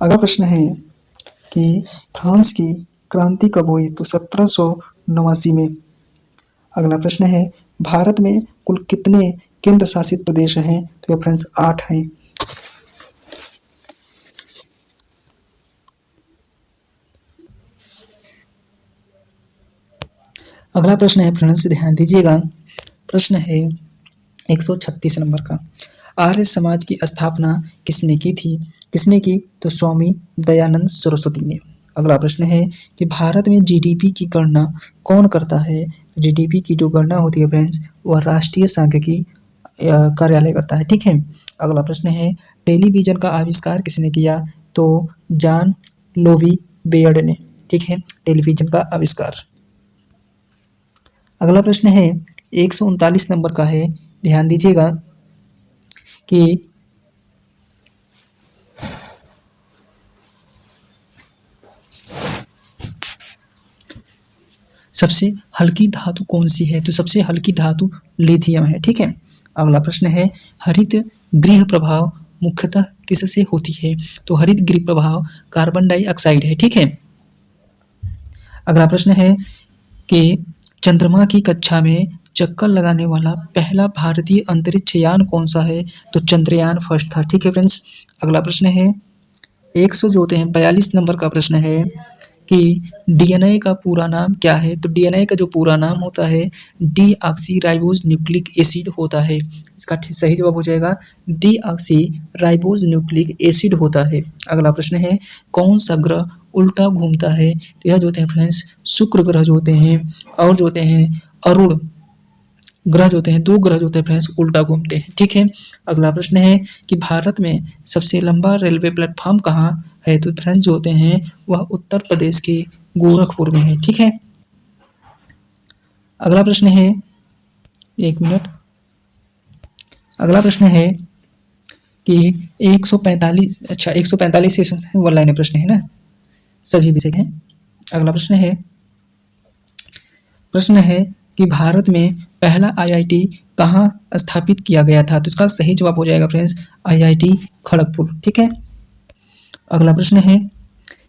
S1: अगला प्रश्न है कि फ्रांस की क्रांति कब हुई। तो 1789 में। अगला प्रश्न है, भारत में कुल कितने केंद्र शासित प्रदेश हैं। तो ये फ्रेंड्स 8 हैं। अगला प्रश्न है फ्रेंड्स, ध्यान दीजिएगा, प्रश्न है 136 नंबर का, आर्य समाज की स्थापना किसने की थी। किसने की। तो स्वामी दयानंद सरस्वती ने। अगला प्रश्न है कि भारत में जीडीपी की गणना कौन करता है। जीडीपी की जो गणना होती है फ्रेंड्स वह राष्ट्रीय सांख्यिकी कार्यालय करता है। ठीक है। अगला प्रश्न है, टेलीविजन का आविष्कार किसने किया। तो जॉन लोवी बेयर्ड ने। ठीक है, टेलीविजन का आविष्कार। अगला प्रश्न है 139 नंबर का है, ध्यान दीजिएगा कि सबसे हल्की धातु कौन सी है। तो सबसे हल्की धातु लिथियम है। ठीक है। अगला प्रश्न है, हरित गृह प्रभाव मुख्यतः किससे होती है। तो हरित गृह प्रभाव कार्बन डाइऑक्साइड है। ठीक है। अगला प्रश्न है कि चंद्रमा की कक्षा में चक्कर लगाने वाला पहला भारतीय अंतरिक्ष यान कौन सा है। तो चंद्रयान फर्स्ट था। ठीक है फ्रेंड्स। अगला प्रश्न है 142 नंबर का प्रश्न है कि डीएनए का पूरा नाम क्या है। तो डीएनए का जो पूरा नाम होता है डीऑक्सी राइबोज न्यूक्लिक एसिड होता है। इसका सही जवाब हो जाएगा डीऑक्सी राइबोज न्यूक्लिक एसिड होता है। अगला प्रश्न है, कौन सा ग्रह उल्टा घूमता है। तो यह जो होते हैं फ्रेंड्स शुक्र ग्रह जो होते हैं और जो होते हैं अरुण ग्रह जो होते हैं, 2 ग्रह जो होते हैं फ्रेंड्स उल्टा घूमते हैं। ठीक है। अगला प्रश्न है कि भारत में सबसे लंबा रेलवे प्लेटफॉर्म कहाँ है। तो फ्रेंड्स जो होते हैं वह उत्तर प्रदेश के गोरखपुर में है। ठीक है। अगला प्रश्न है, एक मिनट, अगला प्रश्न है कि 145 145 से वन लाइन प्रश्न है ना, सभी विषय हैं। अगला प्रश्न है कि भारत में पहला आईआईटी कहाँ स्थापित किया गया था। तो इसका सही जवाब हो जाएगा फ्रेंड्स आईआईटी खड़गपुर। ठीक है। अगला प्रश्न है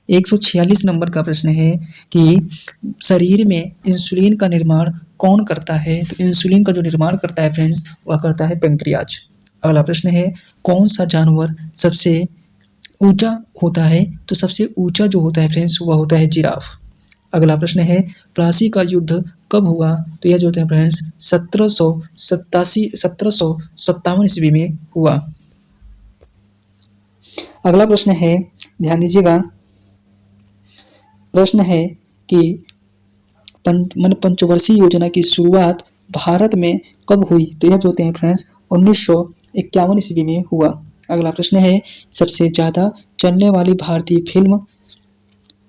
S1: 146 नंबर का प्रश्न है कि शरीर में इंसुलिन का निर्माण कौन करता है। तो इंसुलिन का जो निर्माण करता है फ्रेंड्स वह करता है पैंक्रियाज। अगला प्रश्न है, कौन सा जानवर सबसे ऊंचा होता है। तो सबसे ऊंचा जो होता है फ्रेंड्स वह होता है जिराफ। अगला प्रश्न है, प्लासी का युद्ध कब हुआ। तो यह जो होता है फ्रेंड्स 1757 ईस्वी में हुआ। अगला प्रश्न है, ध्यान दीजिएगा, प्रश्न है कि पंचवर्षीय योजना की शुरुआत भारत में कब हुई। तो यह जो होते हैं फ्रेंड्स 1951 ईस्वी में हुआ। अगला प्रश्न है, सबसे ज्यादा चलने वाली भारतीय फिल्म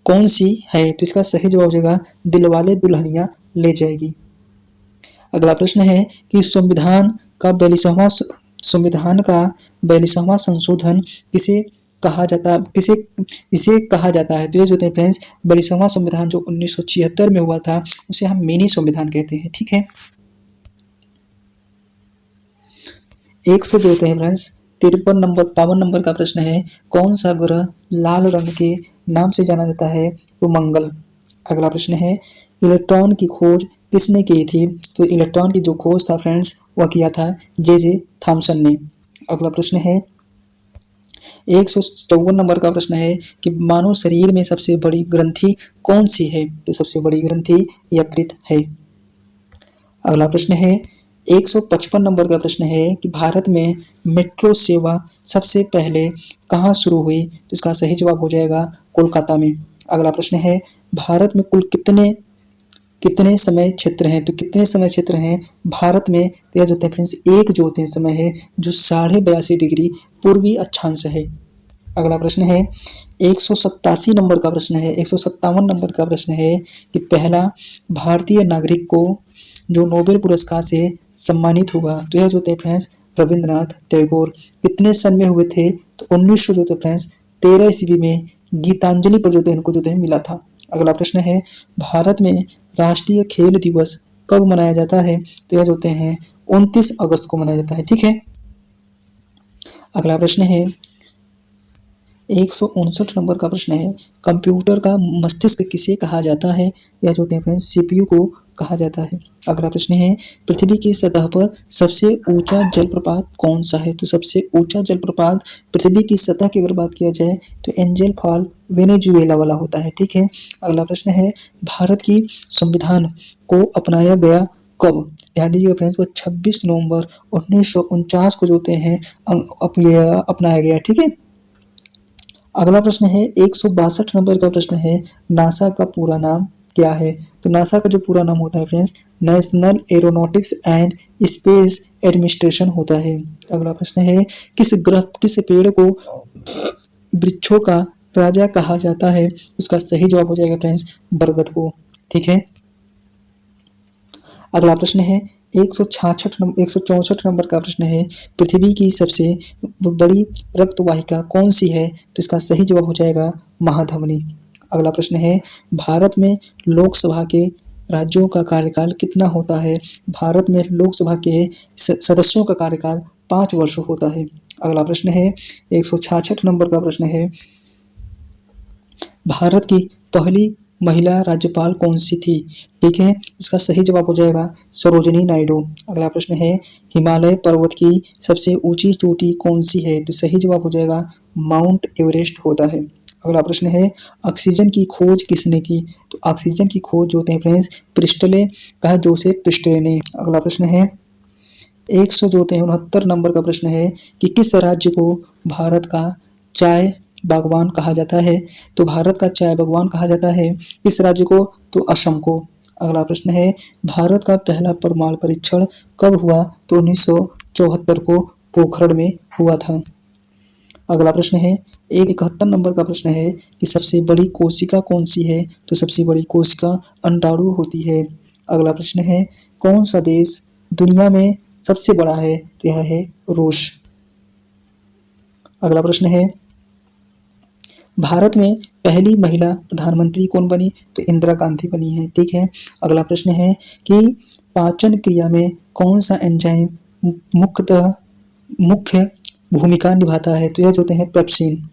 S1: कौन सी है। तो इसका सही जवाब हो जाएगा दिलवाले दुल्हनिया ले जाएगी। अगला प्रश्न है कि संविधान का 42वां संशोधन किसे कहा जाता है। तो ये जो होते हैं फ्रेंड्स 42वां संविधान जो 1976 में हुआ था उसे हम मिनी संविधान कहते हैं। ठीक है। 102 होते हैं फ्रेंड्स 52 नंबर का प्रश्न है, कौन सा ग्रह लाल रंग के नाम से जाना जाता है। तो मंगल। अगला प्रश्न है, इलेक्ट्रॉन की खोज किसने की थी। तो इलेक्ट्रॉन की जो खोज था फ्रेंड्स वह किया था जे थॉमसन ने। अगला प्रश्न है 154 नंबर का प्रश्न है कि मानव शरीर में सबसे बड़ी ग्रंथि कौन सी है। तो सबसे बड़ी ग्रंथि यकृत है। अगला प्रश्न है 155 नंबर का प्रश्न है कि भारत में मेट्रो सेवा सबसे पहले कहाँ शुरू हुई। तो इसका सही जवाब हो जाएगा कोलकाता में। अगला प्रश्न है, भारत में कुल कितने कितने समय क्षेत्र हैं, तो कितने समय क्षेत्र हैं भारत में, तो यह जो होते हैं फ्रेंड्स एक जो होते हैं समय है जो 82.5 डिग्री पूर्वी अक्षांश है। अगला प्रश्न है 187 नंबर का प्रश्न है, 157 नंबर का प्रश्न है कि पहला भारतीय नागरिक को जो नोबेल पुरस्कार से सम्मानित हुआ, तो यह जो होते हैं फ्रेंड्स रविंद्रनाथ टैगोर। कितने सन में हुए थे, तो 1900 जो थे फ्रेंड्स 13 ईस्वी में गीतांजलि पर जो थे इनको जो थे मिला था। अगला प्रश्न है भारत में राष्ट्रीय खेल दिवस कब मनाया जाता है, तो यह जो होते हैं 29 अगस्त को मनाया जाता है। ठीक है। अगला प्रश्न है 159 नंबर का प्रश्न है कंप्यूटर का मस्तिष्क किसे कहा जाता है, या जो होते हैं फ्रेंड्स सीपीयू को कहा जाता है। अगला प्रश्न है पृथ्वी की सतह पर सबसे ऊंचा जलप्रपात कौन सा है, तो सबसे ऊंचा जलप्रपात पृथ्वी की सतह की अगर बात किया जाए तो एंजल फॉल वेनेजुएला वाला होता है। ठीक है। अगला प्रश्न है भारत की संविधान को अपनाया गया कब, ध्यान दीजिएगा फ्रेंड्स वो 26 नवंबर 1949 को जो होते हैं अपनाया गया। ठीक है। अगला प्रश्न है 162 नंबर का प्रश्न है नासा का पूरा नाम क्या है, तो नासा का जो पूरा नाम होता है friends national aeronautics and space administration होता है। अगला प्रश्न है किस पेड़ को वृक्षों का राजा कहा जाता है, उसका सही जवाब हो जाएगा फ्रेंड्स बरगद को। ठीक है। अगला प्रश्न है 164 नंबर का प्रश्न है पृथ्वी की सबसे बड़ी रक्तवाहिका कौन सी है, तो इसका सही जवाब हो जाएगा महाधमनी। अगला प्रश्न है भारत में लोकसभा के राज्यों का कार्यकाल कितना होता है, भारत में लोकसभा के सदस्यों का कार्यकाल 5 वर्ष होता है। अगला प्रश्न है 166 नंबर का प्रश्न है भारत की पहली महिला राज्यपाल कौन सी थी, ठीक है। इसका सही जवाब हो जाएगा सरोजिनी नायडू। अगला प्रश्न है हिमालय पर्वत की सबसे ऊंची चोटी कौन सी है, तो सही जवाब हो जाएगा माउंट एवरेस्ट होता है। अगला प्रश्न है ऑक्सीजन की खोज किसने की, तो ऑक्सीजन की खोज जो होते हैं फ्रेंड्स प्रिस्टले का जोसेफ प्रिस्टले ने। अगला प्रश्न है 169 नंबर का प्रश्न है कि किस राज्य को भारत का चाय बागवान कहा जाता है, तो भारत का चाय बागवान कहा जाता है किस राज्य को, तो असम को। अगला प्रश्न है भारत का पहला परमाणु परीक्षण कब हुआ, तो 1974 को पोखरण में हुआ था। अगला प्रश्न है 171 नंबर का प्रश्न है कि सबसे बड़ी कोशिका कौन सी है, तो सबसे बड़ी कोशिका अंडाणु होती है। अगला प्रश्न है कौन सा देश दुनिया में सबसे बड़ा है, तो यह है रूस। अगला प्रश्न है भारत में पहली महिला प्रधानमंत्री कौन बनी, तो इंदिरा गांधी बनी है। ठीक है। अगला प्रश्न है कि पाचन क्रिया में कौन सा एंजाइम मुख्य भूमिका निभाता है, तो यह जो होते हैं पेप्सिन।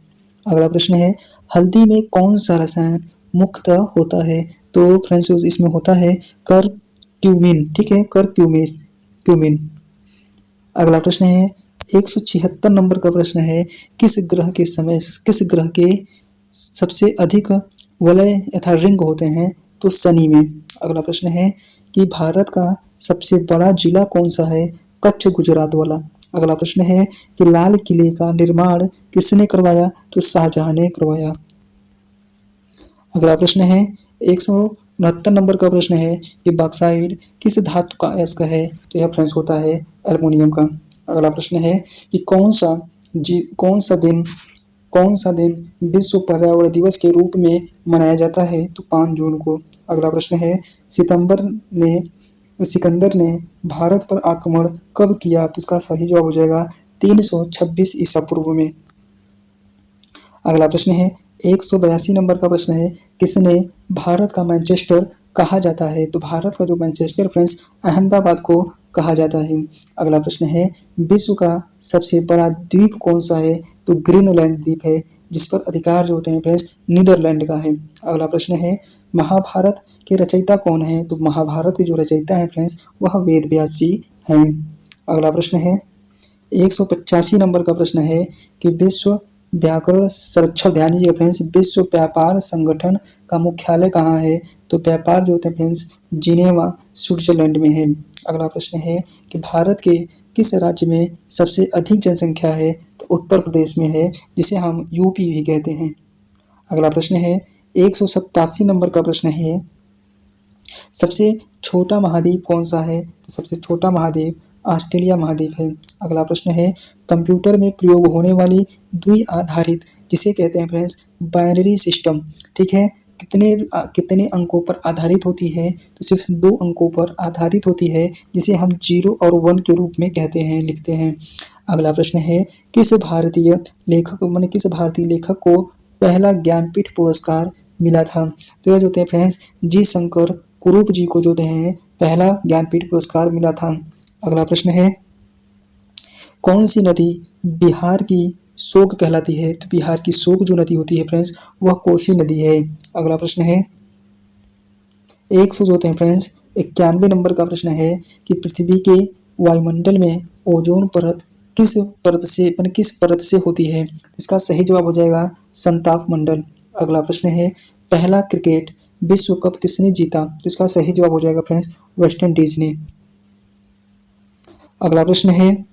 S1: अगला प्रश्न है हल्दी में कौन सा रसायन मुख्यतः होता है, तो फ्रेंड्स इसमें होता है करक्यूमिन। ठीक है, करक्यूमिन। अगला प्रश्न है 176 नंबर का प्रश्न है किस ग्रह के सबसे अधिक वलय तथा रिंग होते हैं, तो शनि में। अगला प्रश्न है कि भारत का सबसे बड़ा जिला कौन सा है, कच्छ गुजरात वाला। अगला प्रश्न है कि लाल किले का निर्माण किसने करवाया, तो शाहजहां ने करवाया। अगला प्रश्न है 169 नंबर का प्रश्न है कि बॉक्साइट किस धातु का अयस्क है, तो यह फ्रेंड्स होता है एल्युमिनियम का। अगला प्रश्न है कि कौन सा दिन विश्व पर्यावरण दिवस के रूप में मनाया जाता है, तो 5 जून को। अगला प्रश्न है सिकंदर ने भारत पर आक्रमण कब किया, तो इसका सही जवाब हो जाएगा 326 ईसा पूर्व में। अगला प्रश्न है 182 नंबर का प्रश्न है किसने भारत का मैनचेस्टर कहा जाता है, तो भारत का जो मैनचेस्टर फ्रेंड्स अहमदाबाद को कहा जाता है। अगला प्रश्न है विश्व का सबसे बड़ा द्वीप कौन सा है, तो ग्रीनलैंड द्वीप है, जिस पर अधिकार जो होते हैं फ्रेंड्स नीदरलैंड का है। अगला प्रश्न है महाभारत के रचयिता कौन है, तो महाभारत के जो रचयिता है फ्रेंड्स वह वेद व्यास जी हैं। अगला प्रश्न है 185 नंबर का प्रश्न है कि विश्व व्याकरण संरक्षण, ध्यान दीजिए फ्रेंड्स, विश्व व्यापार संगठन का मुख्यालय कहाँ है, तो व्यापार जो होते हैं फ्रेंड्स जिनेवा स्विट्जरलैंड में है। अगला प्रश्न है कि भारत के किस राज्य में सबसे अधिक जनसंख्या है, तो उत्तर प्रदेश में है, जिसे हम यूपी भी कहते हैं। अगला प्रश्न है 187 नंबर का प्रश्न है सबसे छोटा महाद्वीप कौन सा है? तो सबसे छोटा महाद्वीप ऑस्ट्रेलिया महाद्वीप है। अगला प्रश्न है कंप्यूटर में प्रयोग होने वाली द्वि-आधारित जिसे कहते हैं फ्रेंड्स बाइनरी सिस्टम, ठीक है, कितने अंकों पर आधारित होती है? तो सिर्फ 2 अंकों पर आधारित होती है जिसे हम 0 और 1 के रूप में कहते हैं, लिखते हैं। अगला प्रश्न है किस भारतीय लेखक को पहला ज्ञानपीठ पुरस्कार मिला था? तो यह जो होते हैं फ्रेंड्स जी शंकर कुरूप जी को जो है पहला ज्ञानपीठ पुरस्कार मिला था। अगला प्रश्न है कौन सी नदी बिहार की शोक कहलाती है? तो बिहार की शोक जो नदी होती है फ्रेंड्स वह कोसी नदी है। अगला प्रश्न है 100 जो होते हैं फ्रेंड्स 91 नंबर का प्रश्न है कि पृथ्वी के वायुमंडल में ओजोन परत किस परत से होती है? इसका सही जवाब हो जाएगा संताप मंडल। अगला प्रश्न है पहला क्रिकेट विश्व कप किसने जीता? तो इसका सही जवाब हो जाएगा फ्रेंड्स वेस्ट इंडीज ने। अगला प्रश्न है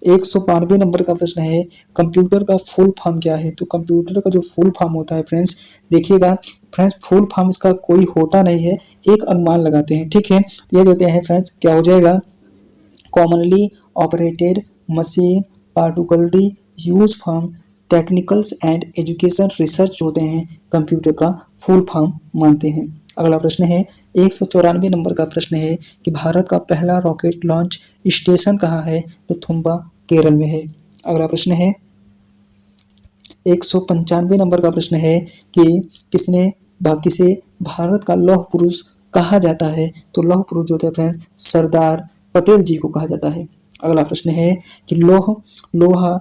S1: 192 नंबर का प्रश्न है कंप्यूटर का फुल फॉर्म क्या है? तो कंप्यूटर का जो फुल फॉर्म होता है फ्रेंड्स देखिएगा फ्रेंड्स फुल फॉर्म इसका कोई होता नहीं है, एक अनुमान लगाते हैं, ठीक है। ये जो है फ्रेंड्स क्या हो जाएगा commonly operated machine particularly use form technicals and education research होते हैं कंप्यूटर का फुल फॉर्म मानते हैं। अगला प्रश्न है 194 नंबर का प्रश्न है कि भारत का पहला रॉकेट लॉन्च स्टेशन कहाँ है? तो थुम्बा केरल में है। अगला प्रश्न है 195 नंबर का प्रश्न है कि किसे भारत का लौह पुरुष कहा जाता है? तो लौह पुरुष जो होते हैं फ्रेंड्स सरदार पटेल जी को कहा जाता है। अगला प्रश्न है कि लोहा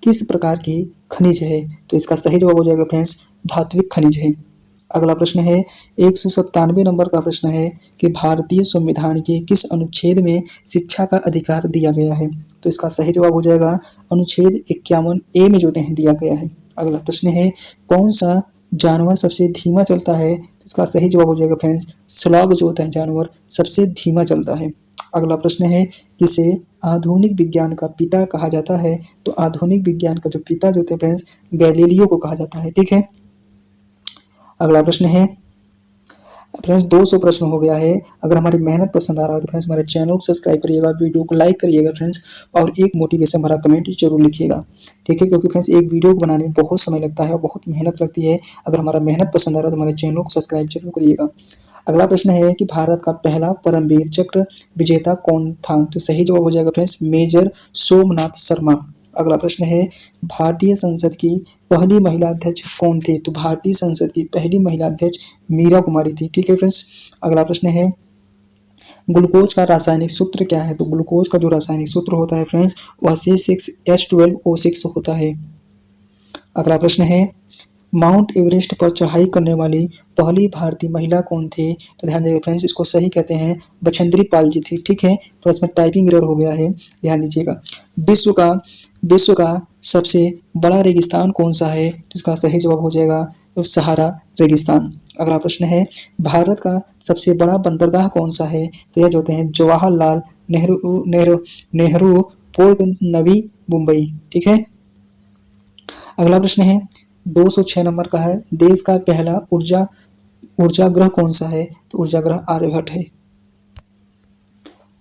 S1: किस प्रकार की खनिज है? तो इसका सही जवाब हो जाएगा फ्रेंड्स धात्विक खनिज है। अगला प्रश्न है 197 नंबर का प्रश्न है कि भारतीय संविधान के किस अनुच्छेद में शिक्षा का अधिकार दिया गया है? तो इसका सही जवाब हो जाएगा अनुच्छेद 51A में जो है दिया गया है। अगला प्रश्न है कौन सा जानवर सबसे धीमा चलता है? तो इसका सही जवाब हो जाएगा फ्रेंड्स स्लॉग जो होता है जानवर सबसे धीमा चलता है। अगला प्रश्न है किसे आधुनिक विज्ञान का पिता कहा जाता है? तो आधुनिक विज्ञान का जो पिता जो होते हैं फ्रेंड्स गैलीलियो को कहा जाता है, ठीक है। अगला प्रश्न है फ्रेंड्स 200 प्रश्न हो गया है। अगर हमारी मेहनत पसंद आ रहा है तो फ्रेंड्स हमारे चैनल को सब्सक्राइब करिएगा, वीडियो को लाइक करिएगा फ्रेंड्स, और एक मोटिवेशन भरा कमेंट जरूर लिखिएगा, ठीक है, क्योंकि फ्रेंड्स एक वीडियो को बनाने में बहुत समय लगता है और बहुत मेहनत लगती है। अगर हमारा मेहनत पसंद आ रहा है तो हमारे चैनल को सब्सक्राइब जरूर करिएगा। अगला प्रश्न है कि भारत का पहला परमवीर चक्र विजेता कौन था? तो सही जवाब हो जाएगा फ्रेंड्स मेजर सोमनाथ शर्मा। अगला प्रश्न है भारतीय संसद की पहली महिला अध्यक्ष कौन थे? तो भारतीय संसद की पहली महिला अध्यक्ष मीरा कुमारी थी, ठीक है फ्रेंड्स। अगला प्रश्न है ग्लूकोज का रासायनिक सूत्र क्या है? तो ग्लूकोज का जो रासायनिक सूत्र होता है फ्रेंड्स वह C6H12O6 होता है। अगला प्रश्न है माउंट एवरेस्ट पर चढ़ाई करने वाली पहली भारतीय महिला कौन थी? तो ध्यान दीजिएगा फ्रेंड्स इसको सही कहते हैं बछेंद्री पाल जी थी, ठीक है। तो इसमें टाइपिंग एरर हो गया है, ध्यान दीजिएगा। विश्व का सबसे बड़ा रेगिस्तान कौन सा है? तो इसका सही जवाब हो जाएगा तो सहारा रेगिस्तान। अगला प्रश्न है भारत का सबसे बड़ा बंदरगाह कौन सा है? तो यह जो होते हैं जवाहरलाल नेहरू पोर्ट नवी मुंबई, ठीक है। अगला प्रश्न है 206 नंबर का है देश का पहला ऊर्जा ग्रह कौन सा है? तो ऊर्जा ग्रह आर्यभट्ट है।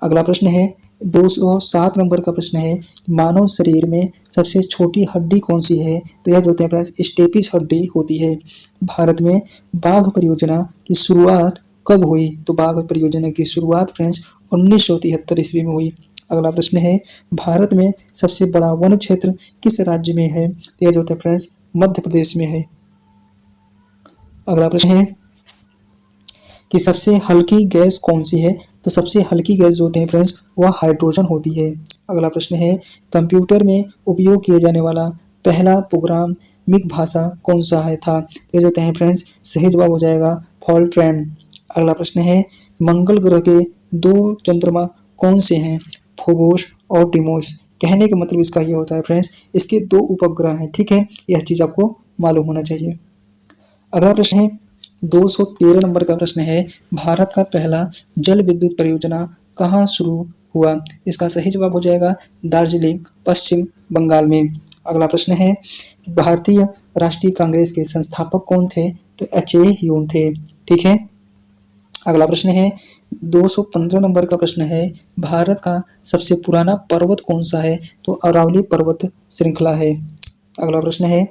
S1: अगला प्रश्न है 207 नंबर का प्रश्न है मानव शरीर में सबसे छोटी हड्डी कौन सी है? तो यह जो होते हैं फ्रेंड्स स्टेपिस हड्डी होती है। भारत में बाघ परियोजना की शुरुआत कब हुई? तो बाघ परियोजना की शुरुआत फ्रेंड्स 1973 ईस्वी में हुई। अगला प्रश्न है भारत में सबसे बड़ा वन क्षेत्र किस राज्य में है? तो यह जो होता है फ्रेंड्स मध्य प्रदेश में है। अगला प्रश्न है कि सबसे हल्की गैस कौन सी है? तो सबसे हल्की गैस जो होते हैं फ्रेंड्स वह हाइड्रोजन होती है। अगला प्रश्न है कंप्यूटर में उपयोग किया जाने वाला पहला प्रोग्रामिंग भाषा कौन सा है था? ये जो होते हैं फ्रेंड्स सही जवाब हो जाएगा फॉल्ट्रैन। अगला प्रश्न है मंगल ग्रह के 2 चंद्रमा कौन से हैं? फोबोस और डिमोस। कहने का मतलब इसका ये होता है फ्रेंड्स इसके 2 उपग्रह हैं, ठीक है, यह चीज आपको मालूम होना चाहिए। अगला प्रश्न है 213 नंबर का प्रश्न है भारत का पहला जल विद्युत परियोजना कहाँ शुरू हुआ? इसका सही जवाब हो जाएगा दार्जिलिंग पश्चिम बंगाल में। अगला प्रश्न है भारतीय राष्ट्रीय कांग्रेस के संस्थापक कौन थे? तो HA ह्यूम थे, ठीक है। अगला प्रश्न है 215 नंबर का प्रश्न है, भारत का सबसे पुराना पर्वत कौन सा है? तो अरावली पर्वत श्रृंखला है। अगला प्रश्न है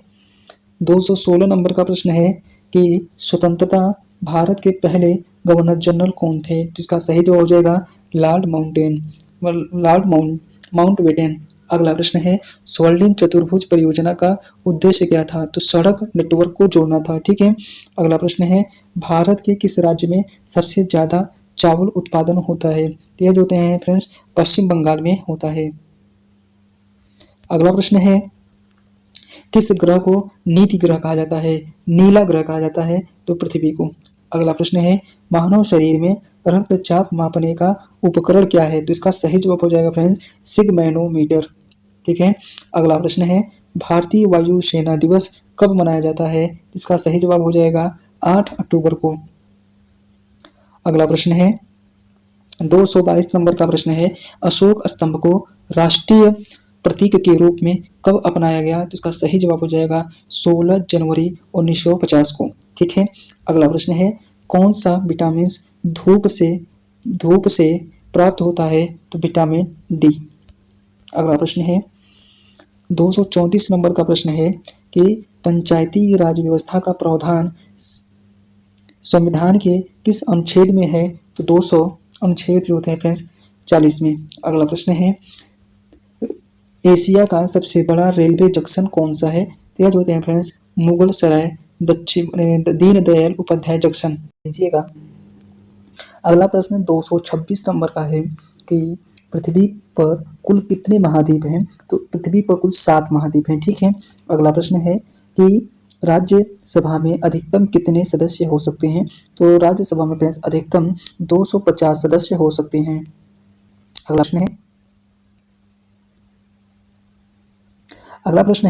S1: 216 नंबर का प्रश्न है कि स्वतंत्रता भारत के पहले गवर्नर जनरल कौन थे? तो इसका सही जवाब हो जाएगा लॉर्ड माउंटबेटन। अगला प्रश्न है स्वर्णिम चतुर्भुज परियोजना का उद्देश्य क्या था? तो सड़क नेटवर्क को जोड़ना था। ठीक है। अगला प्रश्न है भारत के किस राज्य में सबसे ज्यादा चावल उत्पादन होता है? तो यह जो होते हैं फ्रेंड्स पश्चिम बंगाल में होता है। अगला प्रश्न है किस ग्रह को नीति ग्रह कहा जाता है? नीला ग्रह कहा जाता है तो पृथ्वी को। अगला प्रश्न है मानव शरीर में रक्तचाप मापने का उपकरण क्या है? तो इसका सही जवाब हो जाएगा फ्रेंड्स सिगमैनोमीटर। ठीक है। अगला प्रश्न है भारतीय वायु सेना दिवस कब मनाया जाता है? इसका सही जवाब हो जाएगा 8 अक्टूबर को। अगला प्रश्न है 222 नंबर का प्रश्न है अशोक स्तंभ को राष्ट्रीय प्रतीक के रूप में कब अपनाया गया? तो इसका सही जवाब हो जाएगा 16 जनवरी 1950 को। ठीक है। अगला प्रश्न है कौन सा विटामिन धूप से प्राप्त होता है? तो विटामिन डी। अगला प्रश्न है 234 नंबर का प्रश्न है कि पंचायती राज व्यवस्था का प्रावधान संविधान के किस अनुच्छेद में है? तो 200 अनुच्छेद जो होते हैं फ्रेंड्स 40 में। अगला प्रश्न है एशिया का सबसे बड़ा रेलवे जंक्शन कौन सा है? तो यह जो होते हैं फ्रेंड्स मुगल सराय दीनदयाल उपाध्याय जंक्शन लीजिएगा। अगला प्रश्न 226 नंबर का है कि पृथ्वी पर कुल कितने महाद्वीप हैं? तो पृथ्वी पर कुल 7 महाद्वीप हैं। ठीक है। अगला प्रश्न है कि राज्यसभा में अधिकतम कितने सदस्य हो सकते हैं? तो राज्यसभा में फ्रेंड्स अधिकतम 250 सदस्य हो सकते हैं। अगला प्रश्न है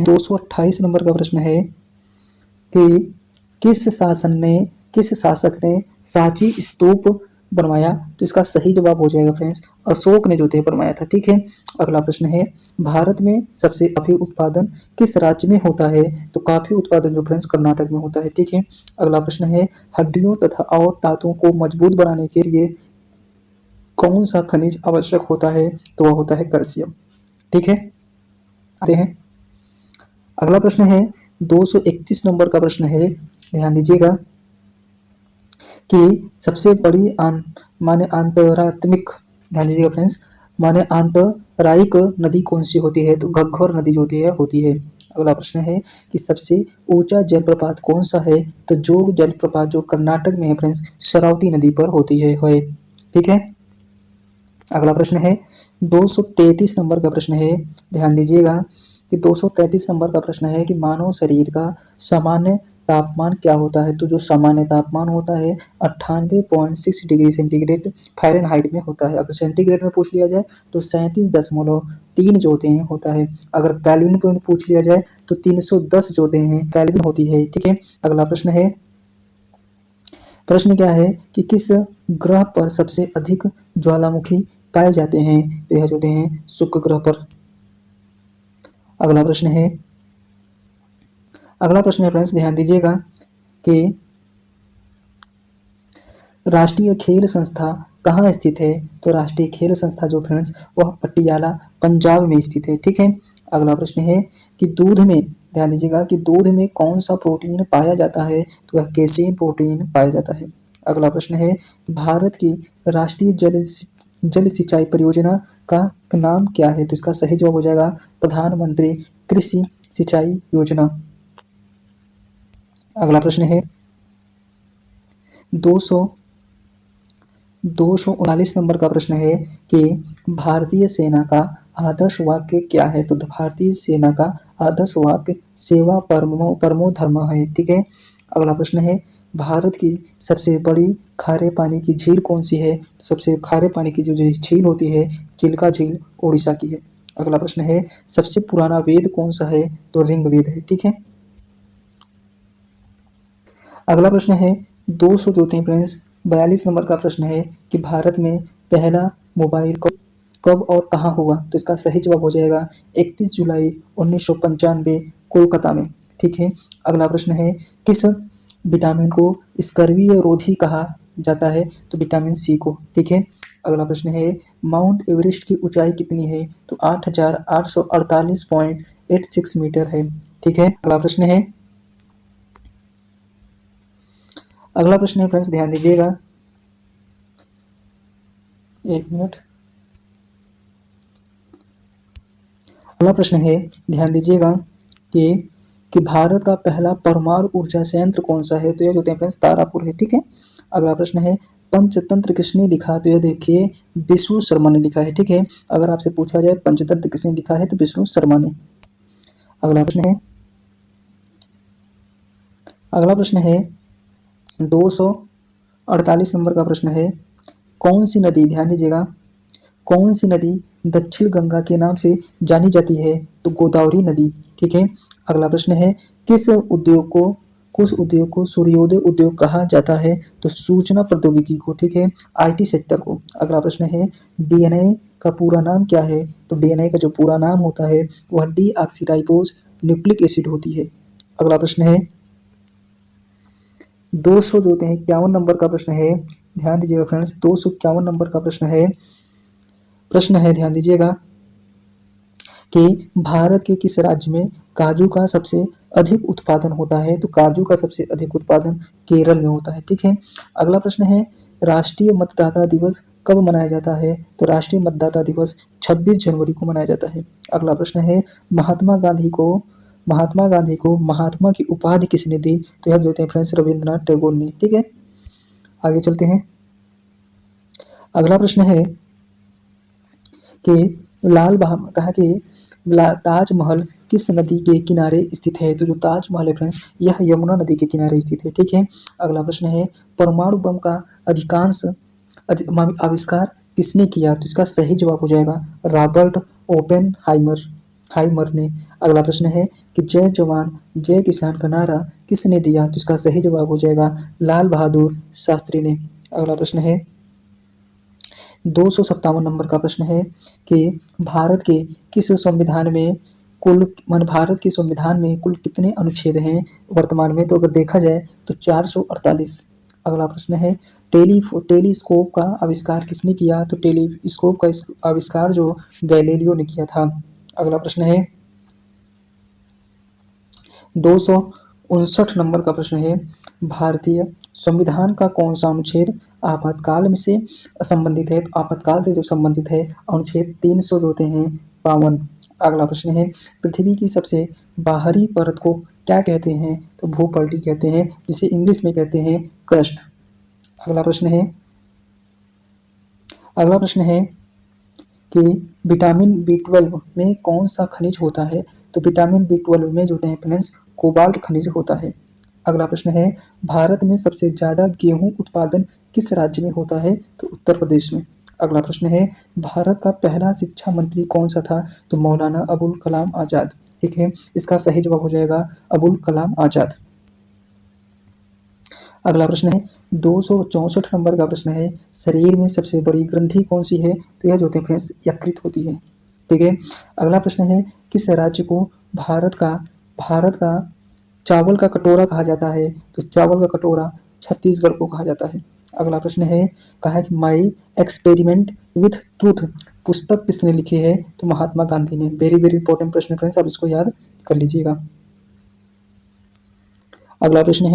S1: 228 नंबर का प्रश्न है कि किस शासक ने सांची स्तूप बनवाया? तो इसका सही जवाब हो जाएगा फ्रेंड्स अशोक ने जो थे बनवाया था। ठीक है। अगला प्रश्न है भारत में सबसे कॉफी उत्पादन किस राज्य में होता है? तो कॉफी उत्पादन जो फ्रेंड्स कर्नाटक में होता है। ठीक है। अगला प्रश्न है हड्डियों तथा और दांतों को मजबूत बनाने के लिए कौन सा खनिज आवश्यक होता है? तो वह होता है कैल्शियम। ठीक है। आते हैं अगला प्रश्न है 231 नंबर का प्रश्न है, ध्यान दीजिएगा कि सबसे बड़ी ध्यान दीजिएगा फ्रेंड्स, माने आंतरायिक नदी कौन सी होती है? तो घग्घर नदी जो होती है। अगला प्रश्न है कि सबसे ऊंचा जलप्रपात कौन सा है? तो जोग जलप्रपात जो कर्नाटक में है फ्रेंड्स शरावती नदी पर होती है। ठीक है। अगला प्रश्न है 233 नंबर का प्रश्न है, ध्यान दीजिएगा कि 233 नंबर का प्रश्न है कि मानव शरीर का सामान्य तापमान क्या होता है? तो जो सामान्य तापमान होता है 98.6 डिग्री सेंटीग्रेड फ़ारेनहाइट में होता है। अगर सेंटीग्रेड में पूछ लिया जाए तो 37.3 जो होते हैं होता है। अगर केल्विन में पूछ लिया जाए तो 310 जो होते हैं केल्विन होती है। ठीक है। अगला प्रश्न क्या है कि किस ग्रह पर सबसे अधिक ज्वालामुखी पाए जाते हैं? तो यह जो होते हैं शुक्र ग्रह पर। अगला प्रश्न है फ्रेंड्स, ध्यान दीजिएगा कि राष्ट्रीय खेल संस्था कहाँ स्थित है? तो राष्ट्रीय खेल संस्था जो फ्रेंड्स वह पटियाला पंजाब में स्थित है। ठीक है। अगला प्रश्न है कि दूध में, ध्यान दीजिएगा कि दूध में कौन सा प्रोटीन पाया जाता है? तो वह केसीन प्रोटीन पाया जाता है। अगला प्रश्न है भारत की राष्ट्रीय जल सिंचाई परियोजना का नाम क्या है? तो इसका सही जवाब हो जाएगा प्रधानमंत्री कृषि सिंचाई योजना। अगला प्रश्न है 239 नंबर का प्रश्न है कि भारतीय सेना का आदर्श वाक्य क्या है? तो भारतीय सेना का आदर्श वाक्य सेवा परमो धर्म है। ठीक है। अगला प्रश्न है भारत की सबसे बड़ी खारे पानी की झील कौन सी है? तो सबसे खारे पानी की जो झील होती है चिल्का झील उड़ीसा की है। अगला प्रश्न है सबसे पुराना वेद कौन सा है? तो ऋग्वेद है। ठीक है। अगला प्रश्न है 200 जो थे फ्रेंड्स 42 नंबर का प्रश्न है कि भारत में पहला मोबाइल कब और कहाँ हुआ? तो इसका सही जवाब हो जाएगा 31 जुलाई 1995 कोलकाता में। ठीक है। अगला प्रश्न है किस विटामिन को स्कर्वी रोधी कहा जाता है? तो विटामिन सी को। ठीक है। अगला प्रश्न है माउंट एवरेस्ट की ऊंचाई कितनी है? तो 8,848.86 मीटर है। ठीक है। अगला प्रश्न है फ्रेंड्स, ध्यान दीजिएगा, एक मिनट। अगला प्रश्न है, ध्यान दीजिएगा कि भारत का पहला परमाणु ऊर्जा संयंत्र कौन सा है? तो यह जो है फ्रेंड्स तारापुर है। ठीक है। अगला प्रश्न है पंचतंत्र किसने लिखा? तो यह देखिए विष्णु शर्मा ने लिखा है। ठीक है। अगर आपसे पूछा जाए पंचतंत्र किसने लिखा है तो विष्णु शर्मा ने। अगला प्रश्न है अगला प्रश्न है 248 नंबर का प्रश्न है कौन सी नदी, ध्यान दीजिएगा, कौन सी नदी दक्षिण गंगा के नाम से जानी जाती है? तो गोदावरी नदी। ठीक है। अगला प्रश्न है किस उद्योग को सूर्योदय उद्योग कहा जाता है? तो सूचना प्रौद्योगिकी को। ठीक है। आईटी सेक्टर को। अगला प्रश्न है डीएनए का पूरा नाम क्या है? तो डीएनए का जो पूरा नाम होता है वह डीऑक्सीराइबोज न्यूक्लिक एसिड होती है। अगला प्रश्न है 200 जो होते हैं 51 नंबर का प्रश्न है, ध्यान दीजिएगा फ्रेंड्स, 251 नंबर का प्रश्न है, ध्यान दीजिएगा कि भारत के किस राज्य में काजू का सबसे अधिक उत्पादन होता है? तो काजू का सबसे अधिक उत्पादन केरल में होता है। ठीक है। अगला प्रश्न है राष्ट्रीय मतदाता दिवस कब मनाया जाता है? तो राष्ट्रीय मतदाता दिवस 26 जनवरी को मनाया जाता है। अगला प्रश्न है महात्मा गांधी को महात्मा की उपाधि किसने दी? तो यह जो होते हैं फ्रेंड्स रविंद्रनाथ टैगोर ने। ठीक है। आगे चलते हैं। अगला प्रश्न है कि कहा कि ताजमहल किस नदी के किनारे स्थित है? तो जो ताजमहल है फ्रेंड्स यह यमुना नदी के किनारे स्थित है। ठीक है। अगला प्रश्न है परमाणु बम का आविष्कार किसने किया? तो इसका सही जवाब हो जाएगा रॉबर्ट ओपेनहाइमर ने। अगला प्रश्न है कि जय जवान जय किसान का नारा किसने दिया? तो इसका सही जवाब हो जाएगा लाल बहादुर शास्त्री ने। अगला प्रश्न है 257 नंबर का प्रश्न है कि भारत के संविधान में कुल कितने अनुच्छेद हैं वर्तमान में? तो अगर देखा जाए तो 448। अगला प्रश्न है टेलीस्कोप का आविष्कार किसने किया? तो टेलीस्कोप का आविष्कार जो गैलीलियो ने किया था। अगला प्रश्न है 259 नंबर का प्रश्न है भारतीय संविधान का कौन सा अनुच्छेद आपातकाल में से संबंधित है? तो आपातकाल से जो संबंधित है अनुच्छेद 300 जो होते हैं 52। अगला प्रश्न है पृथ्वी की सबसे बाहरी परत को क्या कहते हैं? तो भूपल्टी कहते हैं, जिसे इंग्लिश में कहते हैं क्रस्ट। अगला प्रश्न है कि विटामिन B12 में कौन सा खनिज होता है? तो विटामिन B12 में जो होते हैं फ्रेंड्स कोबाल्ट खनिज होता है। अगला प्रश्न है भारत में सबसे ज्यादा गेहूं उत्पादन किस राज्य में होता है? तो उत्तर प्रदेश में। अगला प्रश्न है भारत का पहला शिक्षा मंत्री कौन सा था? तो मौलाना अबुल कलाम आजाद। ठीक है। इसका सही जवाब हो जाएगा अबुल कलाम आजाद। अगला प्रश्न है 264 नंबर का प्रश्न है शरीर में सबसे बड़ी ग्रंथि कौन सी है? तो यह जो होते हैं फ्रेंड्स यकृत होती है। ठीक है। अगला प्रश्न है किस राज्य को भारत का चावल का कटोरा कहा जाता है? तो चावल का कटोरा छत्तीसगढ़ को कहा जाता है। अगला प्रश्न है कहा कि माई एक्सपेरिमेंट विथ ट्रूथ पुस्तक किसने लिखी है? तो महात्मा गांधी ने। वेरी वेरी इंपॉर्टेंट प्रश्न फ्रेंड्स, आप इसको याद कर लीजिएगा। अगला प्रश्न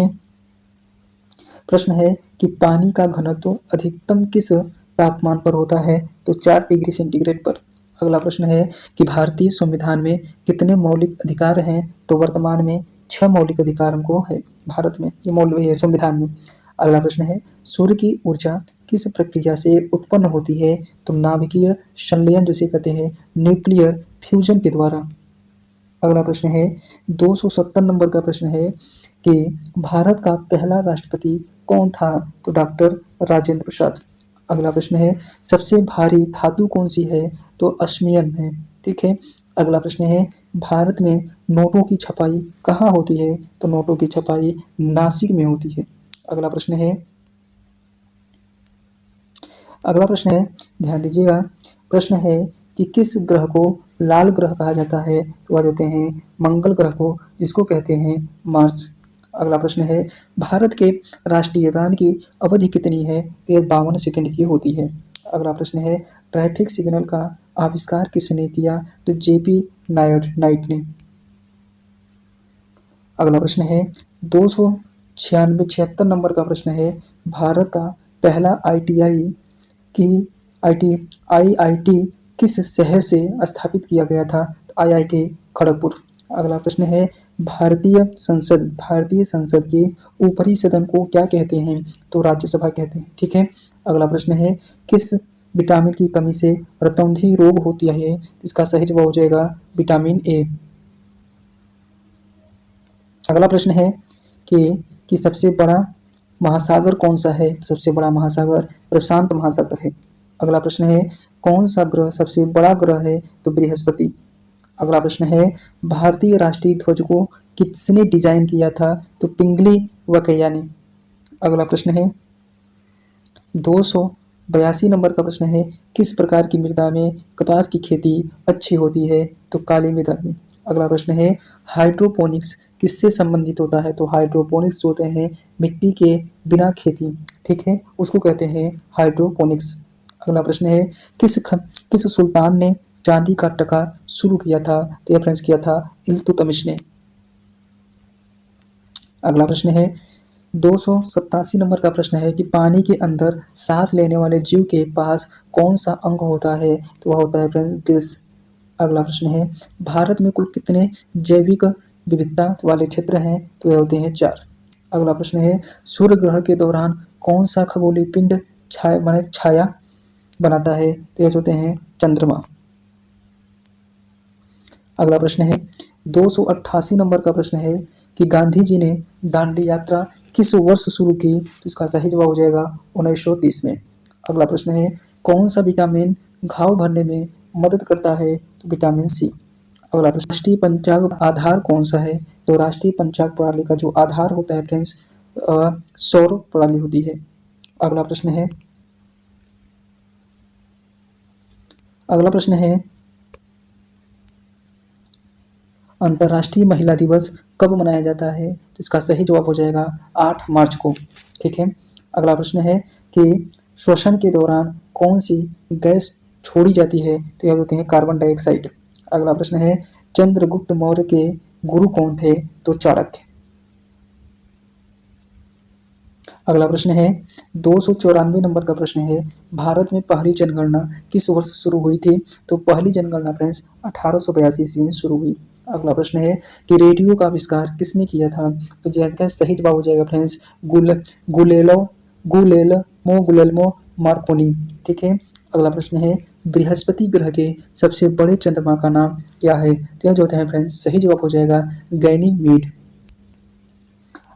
S1: है कि पानी का घनत्व अधिकतम किस तापमान पर होता है? तो 4 डिग्री सेंटीग्रेड पर। अगला प्रश्न है कि भारतीय संविधान में कितने मौलिक अधिकार हैं? तो वर्तमान में 6 मौलिक अधिकार हमको है भारत में, ये मौलिक संविधान में। अगला प्रश्न है सूर्य की ऊर्जा किस प्रक्रिया से उत्पन्न होती है? तो नाभिकीय संलयन जिसे कहते हैं न्यूक्लियर फ्यूजन के द्वारा। अगला प्रश्न है 270 नंबर का प्रश्न है कि भारत का पहला राष्ट्रपति कौन था? तो डॉक्टर राजेंद्र प्रसाद। अगला प्रश्न है सबसे भारी धातु कौन सी है? तो ऑस्मियम है। ठीक है। अगला प्रश्न है भारत में नोटों की छपाई कहाँ होती है? तो नोटों की छपाई नासिक में होती है। अगला प्रश्न है ध्यान दीजिएगा, प्रश्न है कि किस ग्रह को लाल ग्रह कहा जाता है? तो वह होते हैं मंगल ग्रह को, जिसको कहते हैं मार्स। अगला प्रश्न है भारत के राष्ट्रीय गान की अवधि कितनी है? ये 52 सेकंड की होती है। अगला प्रश्न है ट्रैफिक सिग्नल का आविष्कार किसने किया? तो जेपी नाइट ने। अगला प्रश्न है 296 नंबर का प्रश्न है भारत का पहला की आईटी आईआईटी किस शहर से स्थापित किया गया था? तो आईआईटी खड़गपुर। अगला प्रश्न है भारतीय संसद के ऊपरी सदन को क्या कहते हैं? तो राज्यसभा कहते हैं। ठीक है। अगला प्रश्न है किस विटामिन की कमी से रतौंधी रोग होती है? इसका सही जवाब हो जाएगा विटामिन ए। अगला प्रश्न है कि सबसे बड़ा महासागर कौन सा है? सबसे बड़ा महासागर प्रशांत महासागर है। अगला प्रश्न है कौन सा ग्रह सबसे बड़ा ग्रह है? तो बृहस्पति। अगला प्रश्न है भारतीय राष्ट्रीय ध्वज को किसने डिजाइन किया था? तो पिंगली वकैया ने। अगला प्रश्न है 282 नंबर का प्रश्न है किस प्रकार की मृदा में कपास की खेती अच्छी होती है? तो काली मृदा में। अगला प्रश्न है हाइड्रोपोनिक्स किससे संबंधित होता है? तो हाइड्रोपोनिक्स होते हैं मिट्टी के बिना खेती। ठीक है, उसको कहते हैं हाइड्रोपोनिक्स। अगला प्रश्न है किस सुल्तान ने चांदी का टका शुरू किया था? तो यह फ्रेंड्स किया था इल्तुतमिश ने। अगला प्रश्न है 287 नंबर का प्रश्न है कि पानी के अंदर सांस लेने वाले जीव के पास कौन सा अंग होता है? तो वह होता है फ्रेंड्स गिल्स। अगला प्रश्न है भारत में कुल कितने जैविक विविधता वाले क्षेत्र हैं? तो यह होते हैं 4। अगला प्रश्न है सूर्य ग्रहण के दौरान कौन सा खगोलीय पिंड छाया बनाता है? तो यह होते हैं चंद्रमा। अगला प्रश्न है 288 नंबर का प्रश्न है कि गांधी जी ने दांडी यात्रा किस वर्ष शुरू की? तो इसका सही जवाब हो जाएगा 1930 में। अगला प्रश्न है कौन सा विटामिन घाव भरने में मदद करता है? तो विटामिन सी। अगला प्रश्न राष्ट्रीय पंचांग आधार कौन सा है? तो राष्ट्रीय पंचांग प्रणाली का जो आधार होता है फ्रेंड्स सौर प्रणाली होती है। अगला प्रश्न है अंतर्राष्ट्रीय महिला दिवस कब मनाया जाता है? तो इसका सही जवाब हो जाएगा 8 मार्च को। ठीक है। अगला प्रश्न है कि श्वसन के दौरान कौन सी गैस छोड़ी जाती है? तो यह होते हैं कार्बन डाइऑक्साइड। अगला प्रश्न है चंद्रगुप्त मौर्य के गुरु कौन थे? तो चाणक्य। अगला प्रश्न है 294 नंबर का प्रश्न है भारत में पहली जनगणना किस वर्ष शुरू हुई थी? तो पहली जनगणना फ्रेंड्स 1882 ईस्वी में शुरू हुई। अगला प्रश्न है कि रेडियो का आविष्कार किसने किया था? तो इसका सही जवाब हो जाएगा फ्रेंड्स गुलेल्मो मार्कोनी। ठीक है। अगला प्रश्न है बृहस्पति ग्रह के सबसे बड़े चंद्रमा का नाम क्या है? तो यह जो होता है फ्रेंड्स सही जवाब हो जाएगा गैनीमीड।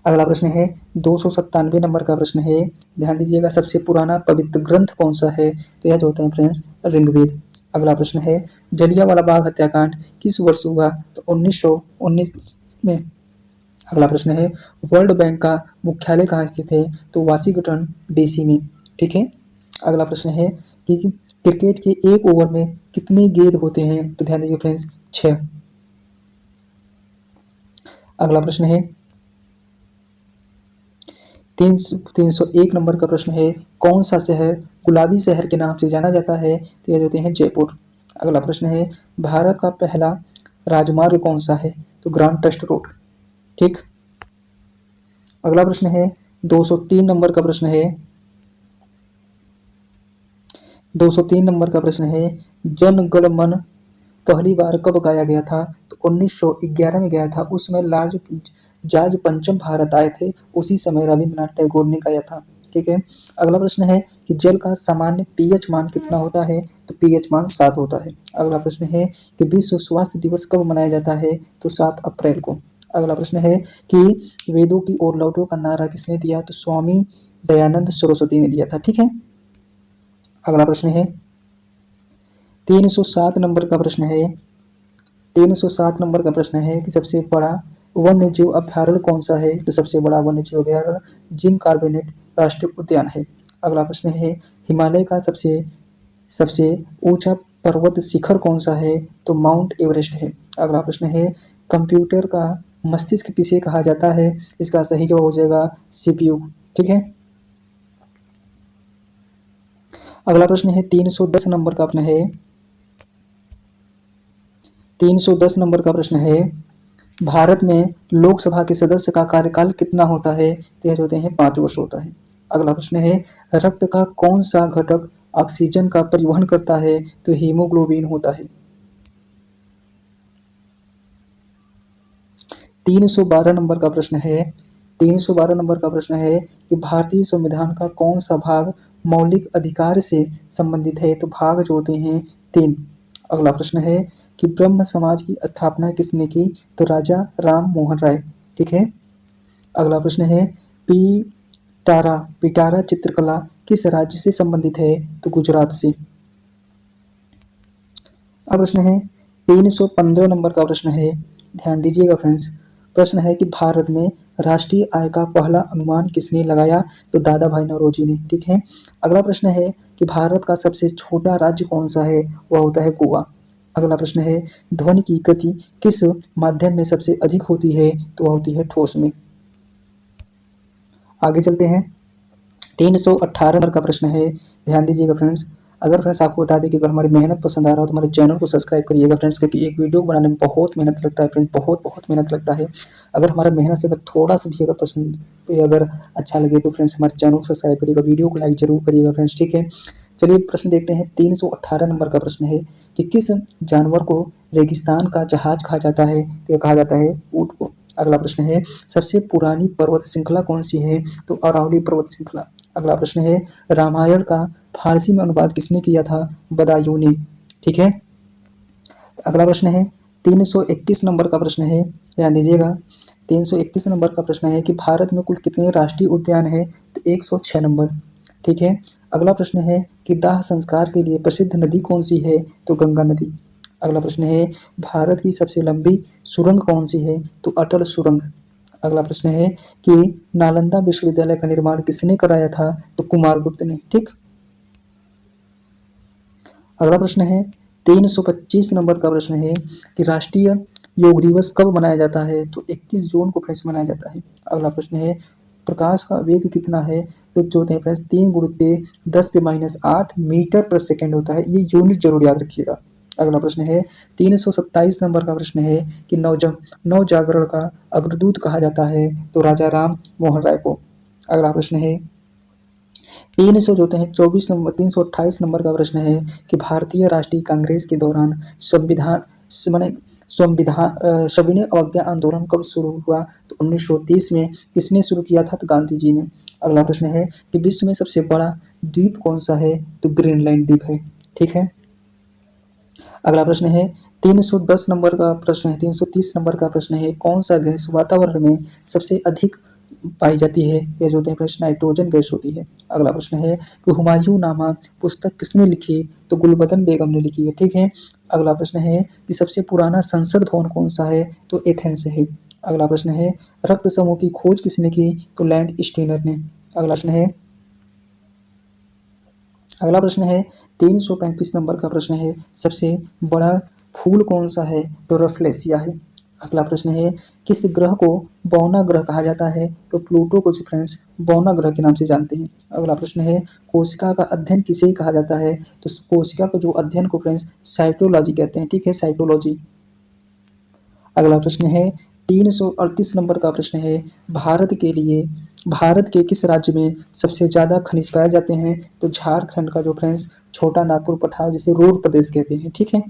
S1: अगला प्रश्न है 297 नंबर का प्रश्न है ध्यान दीजिएगा सबसे पुराना पवित्र ग्रंथ कौन सा है? तो यह जो होता है फ्रेंड्स ऋग्वेद। अगला प्रश्न है जलियांवाला बाग हत्याकांड किस वर्ष हुआ? तो 1919 में। अगला प्रश्न है वर्ल्ड बैंक का मुख्यालय कहाँ स्थित है? तो वाशिंगटन डीसी में। ठीक है। अगला प्रश्न है कि क्रिकेट के एक ओवर में कितने गेंद होते हैं? तो ध्यान दीजिए फ्रेंड्स 6। अगला प्रश्न है 301 नंबर का प्रश्न है कौन सा शहर गुलाबी शहर के नाम से जाना जाता है? तो यह होते हैं जयपुर। अगला प्रश्न है भारत का पहला राजमार्ग कौन सा है? तो ग्रांड ट्रस्ट रोड। ठीक। अगला प्रश्न है 203 नंबर का प्रश्न है 203 नंबर का प्रश्न है जन गण मन पहली बार कब गाया गया था? तो 1911 में गया था। उस समय जॉर्ज पंचम भारत आए थे, उसी समय रविंद्रनाथ टैगोर ने गाया था। ठीक है। अगला प्रश्न है कि जल का सामान्य पीएच मान कितना होता है? तो पीएच मान 7 होता है। अगला प्रश्न है कि विश्व स्वास्थ्य दिवस कब मनाया जाता है? तो 7 अप्रैल को। अगला प्रश्न है कि वेदों की ओर लौटो का नारा किसने दिया? तो स्वामी दयानंद सरस्वती ने दिया था। ठीक है। अगला प्रश्न है 307 नंबर का प्रश्न है 307 नंबर का प्रश्न है कि सबसे बड़ा वन्य जीव अभ्यारण्य कौन सा है? तो सबसे बड़ा वन्य जीव अभ्यारण्य जिम कार्बेट राष्ट्रीय उद्यान है। अगला प्रश्न है हिमालय का सबसे ऊंचा पर्वत शिखर कौन सा है? तो माउंट एवरेस्ट है। अगला प्रश्न है कंप्यूटर का मस्तिष्क किसे कहा जाता है? इसका सही जवाब हो जाएगा सीपीयू। ठीक है, अगला प्रश्न है 310 नंबर का अपना है, 310 नंबर का प्रश्न है, भारत में लोकसभा के सदस्य का कार्यकाल कितना होता है? तो यह जो होते हैं 5 वर्ष होता है। अगला प्रश्न है, रक्त का कौन सा घटक ऑक्सीजन का परिवहन करता है? तो हीमोग्लोबिन होता है। 312 नंबर का प्रश्न है, 312 नंबर का प्रश्न है कि भारतीय संविधान का कौन सा भाग मौलिक अधिकार से संबंधित है? तो भाग जो होते हैं 3। अगला प्रश्न है कि ब्रह्म समाज की स्थापना किसने की? तो राजा राम मोहन राय। ठीक है, अगला प्रश्न है पिटारा पिटारा चित्रकला किस राज्य से संबंधित है? तो गुजरात से। अब प्रश्न है 315 नंबर का प्रश्न है, ध्यान दीजिएगा फ्रेंड्स। प्रश्न है कि भारत में राष्ट्रीय आय का पहला अनुमान किसने लगाया? तो दादा भाई नौरोजी ने। ठीक है, अगला प्रश्न है कि भारत का सबसे छोटा राज्य कौन सा है? वह होता है गोवा। अगला प्रश्न है ध्वनि की गति किस माध्यम में सबसे अधिक होती है? तो वह होती है ठोस में। आगे चलते हैं, 318 नंबर का प्रश्न है, ध्यान दीजिएगा फ्रेंड्स। अगर फ्रेंड्स आपको बता दें कि अगर हमारी मेहनत पसंद आ रहा हो तो हमारे चैनल को सब्सक्राइब करिएगा फ्रेंड्स, क्योंकि एक वीडियो बनाने में बहुत मेहनत लगता है फ्रेंड्स, बहुत बहुत मेहनत लगता है। अगर हमारा मेहनत से अगर थोड़ा सा भी अगर पसंद अगर अच्छा लगे तो फ्रेंड्स हमारे चैनल को सब्सक्राइब करिएगा, वीडियो को लाइक जरूर करिएगा फ्रेंड्स। ठीक है, चलिए प्रश्न देखते हैं। 318 नंबर का प्रश्न है कि किस जानवर को रेगिस्तान का जहाज कहा जाता है? तो यह कहा जाता है ऊंट को। अगला प्रश्न है सबसे पुरानी पर्वत श्रृंखला कौन सी है? तो अरावली पर्वत श्रृंखला। अगला प्रश्न है रामायण का फारसी में अनुवाद किसने किया था? बदायूं ने। ठीक है, अगला प्रश्न है 321 नंबर का प्रश्न है, ध्यान दीजिएगा। 321 नंबर का प्रश्न है कि भारत में कुल कितने राष्ट्रीय उद्यान है? तो 106 नंबर। ठीक है, अगला प्रश्न है कि दाह संस्कार के लिए प्रसिद्ध नदी कौन सी है? तो गंगा नदी। अगला प्रश्न है भारत की सबसे लंबी सुरंग कौन सी है? तो अटल सुरंग। अगला प्रश्न है कि नालंदा विश्वविद्यालय का निर्माण किसने कराया था? तो कुमारगुप्त ने। ठीक, अगला प्रश्न है 325 नंबर का प्रश्न है कि राष्ट्रीय योग दिवस कब मनाया जाता है? तो 31 जून को फ्रेंड्स मनाया जाता है। अगला प्रश्न है प्रकाश का वेग कितना है? तो जो होते हैं फ्रेंड्स 3 × 10⁻⁸ मीटर पर सेकेंड होता है, ये यूनिट जरूर याद रखिएगा। अगला प्रश्न है 327 नंबर का प्रश्न है कि नव जागरण का अग्रदूत कहा जाता है? तो राजा राम मोहन राय को। अगला प्रश्न है 300 जो होते हैं 328 नंबर का प्रश्न है कि भारतीय राष्ट्रीय कांग्रेस के दौरान संविधान माने सविनय अवज्ञा आंदोलन कब शुरू हुआ? तो 1930 में। किसने शुरू किया था? तो गांधी जी ने। अगला प्रश्न है कि विश्व में सबसे बड़ा द्वीप कौन सा है? तो ग्रीनलैंड द्वीप है। ठीक है, अगला प्रश्न है 310 नंबर का प्रश्न है, 330 नंबर का प्रश्न है कौन सा गैस वातावरण में सबसे अधिक पाई जाती है? यह जो होते हैं प्रश्न नाइट्रोजन गैस होती है। अगला प्रश्न है कि हुमायूं नामा पुस्तक किसने लिखी? तो गुलबदन बेगम ने लिखी है। ठीक है, अगला प्रश्न है कि सबसे पुराना संसद भवन कौन सा है? तो एथेंस है। अगला प्रश्न है रक्त समूह की खोज किसने की? तो लैंड स्टीनर ने। अगला प्रश्न है 335 नंबर का प्रश्न है सबसे बड़ा फूल कौन सा है? तो रफलेसिया है। अगला प्रश्न है किस ग्रह को बौना ग्रह कहा जाता है? तो प्लूटो को फ्रेंड्स बौना ग्रह के नाम से जानते हैं। अगला प्रश्न है कोशिका का अध्ययन किसे कहा जाता है? तो कोशिका का जो अध्ययन को फ्रेंड्स साइटोलॉजी कहते हैं। ठीक है, साइटोलॉजी। अगला प्रश्न है 338 नंबर का प्रश्न है भारत के किस राज्य में सबसे ज्यादा खनिज पाए जाते हैं? तो झारखंड का जो फ्रेंड्स छोटा नागपुर पठार जिसे रूर प्रदेश कहते हैं। ठीक है,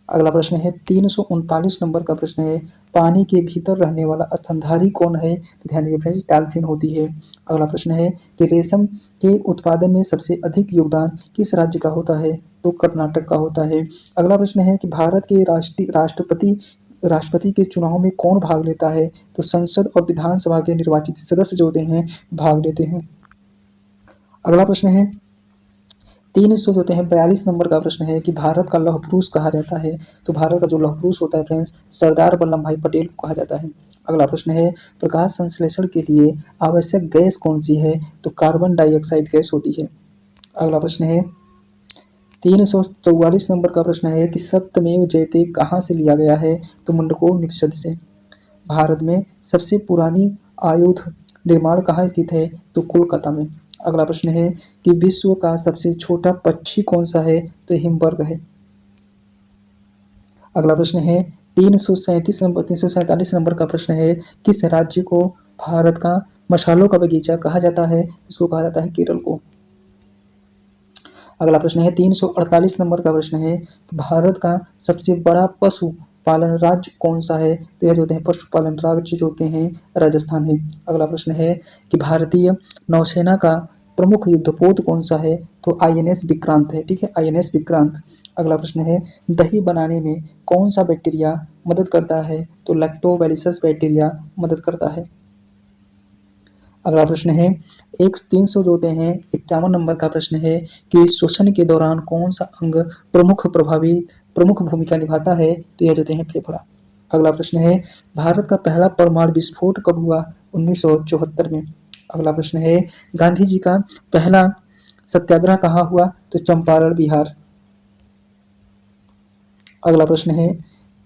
S1: अगला प्रश्न है 339 नंबर का प्रश्न है पानी के भीतर रहने वाला स्तनधारी कौन है? तो ध्यान दीजिए फ्रेंड्स डॉल्फिन होती है। अगला प्रश्न है कि रेशम के उत्पादन में सबसे अधिक योगदान किस राज्य का होता है? तो कर्नाटक का होता है। अगला प्रश्न है कि भारत के राष्ट्रपति के चुनाव में कौन भाग लेता है? तो संसद और विधानसभा के निर्वाचित सदस्य जो होते हैं भाग लेते हैं। अगला प्रश्न है 342 नंबर का प्रश्न है कि भारत का लौह पुरुष कहा जाता है? तो भारत का जो लौह पुरुष होता है फ्रेंड्स सरदार वल्लभ भाई पटेल को कहा जाता है। अगला प्रश्न है प्रकाश संश्लेषण के लिए आवश्यक गैस कौन सी है? तो कार्बन डाइऑक्साइड गैस होती है। अगला प्रश्न है 344 नंबर का प्रश्न है कि सत्यमेव जयते कहाँ से लिया गया है? तो मुंडकोपनिषद से। भारत में सबसे पुरानी आयुध निर्माण कहाँ स्थित है? तो कोलकाता में। अगला प्रश्न है कि विश्व का सबसे छोटा पक्षी कौन सा है? तो हिमबर्ग है। अगला प्रश्न है 347 नंबर का प्रश्न है, किस राज्य को भारत का मसालों का बगीचा कहा जाता है? इसको कहा जाता है केरल को। अगला प्रश्न है 348 नंबर का प्रश्न है, भारत का सबसे बड़ा पशु पालन राज्य कौन सा है? तो यह जो होते हैं पशुपालन राज्य जो होते हैं राजस्थान है। अगला प्रश्न है कि भारतीय नौसेना का प्रमुख युद्धपोत कौन सा है? तो आईएनएस विक्रांत है। ठीक है, आईएनएस विक्रांत। अगला प्रश्न है दही बनाने में कौन सा बैक्टीरिया मदद करता है? तो लैक्टोबैसिलस बैक्टीरिया मदद करता है। अगला प्रश्न है एक 300 जो होते हैं 51 नंबर का प्रश्न है कि श्वसन के दौरान कौन सा अंग प्रमुख भूमिका निभाता है? तो यह होते हैं फेफड़ा। अगला प्रश्न है भारत का पहला परमाणु विस्फोट कब हुआ? 1974 में। अगला प्रश्न है गांधी जी का पहला सत्याग्रह कहाँ हुआ? तो चंपारण बिहार। अगला प्रश्न है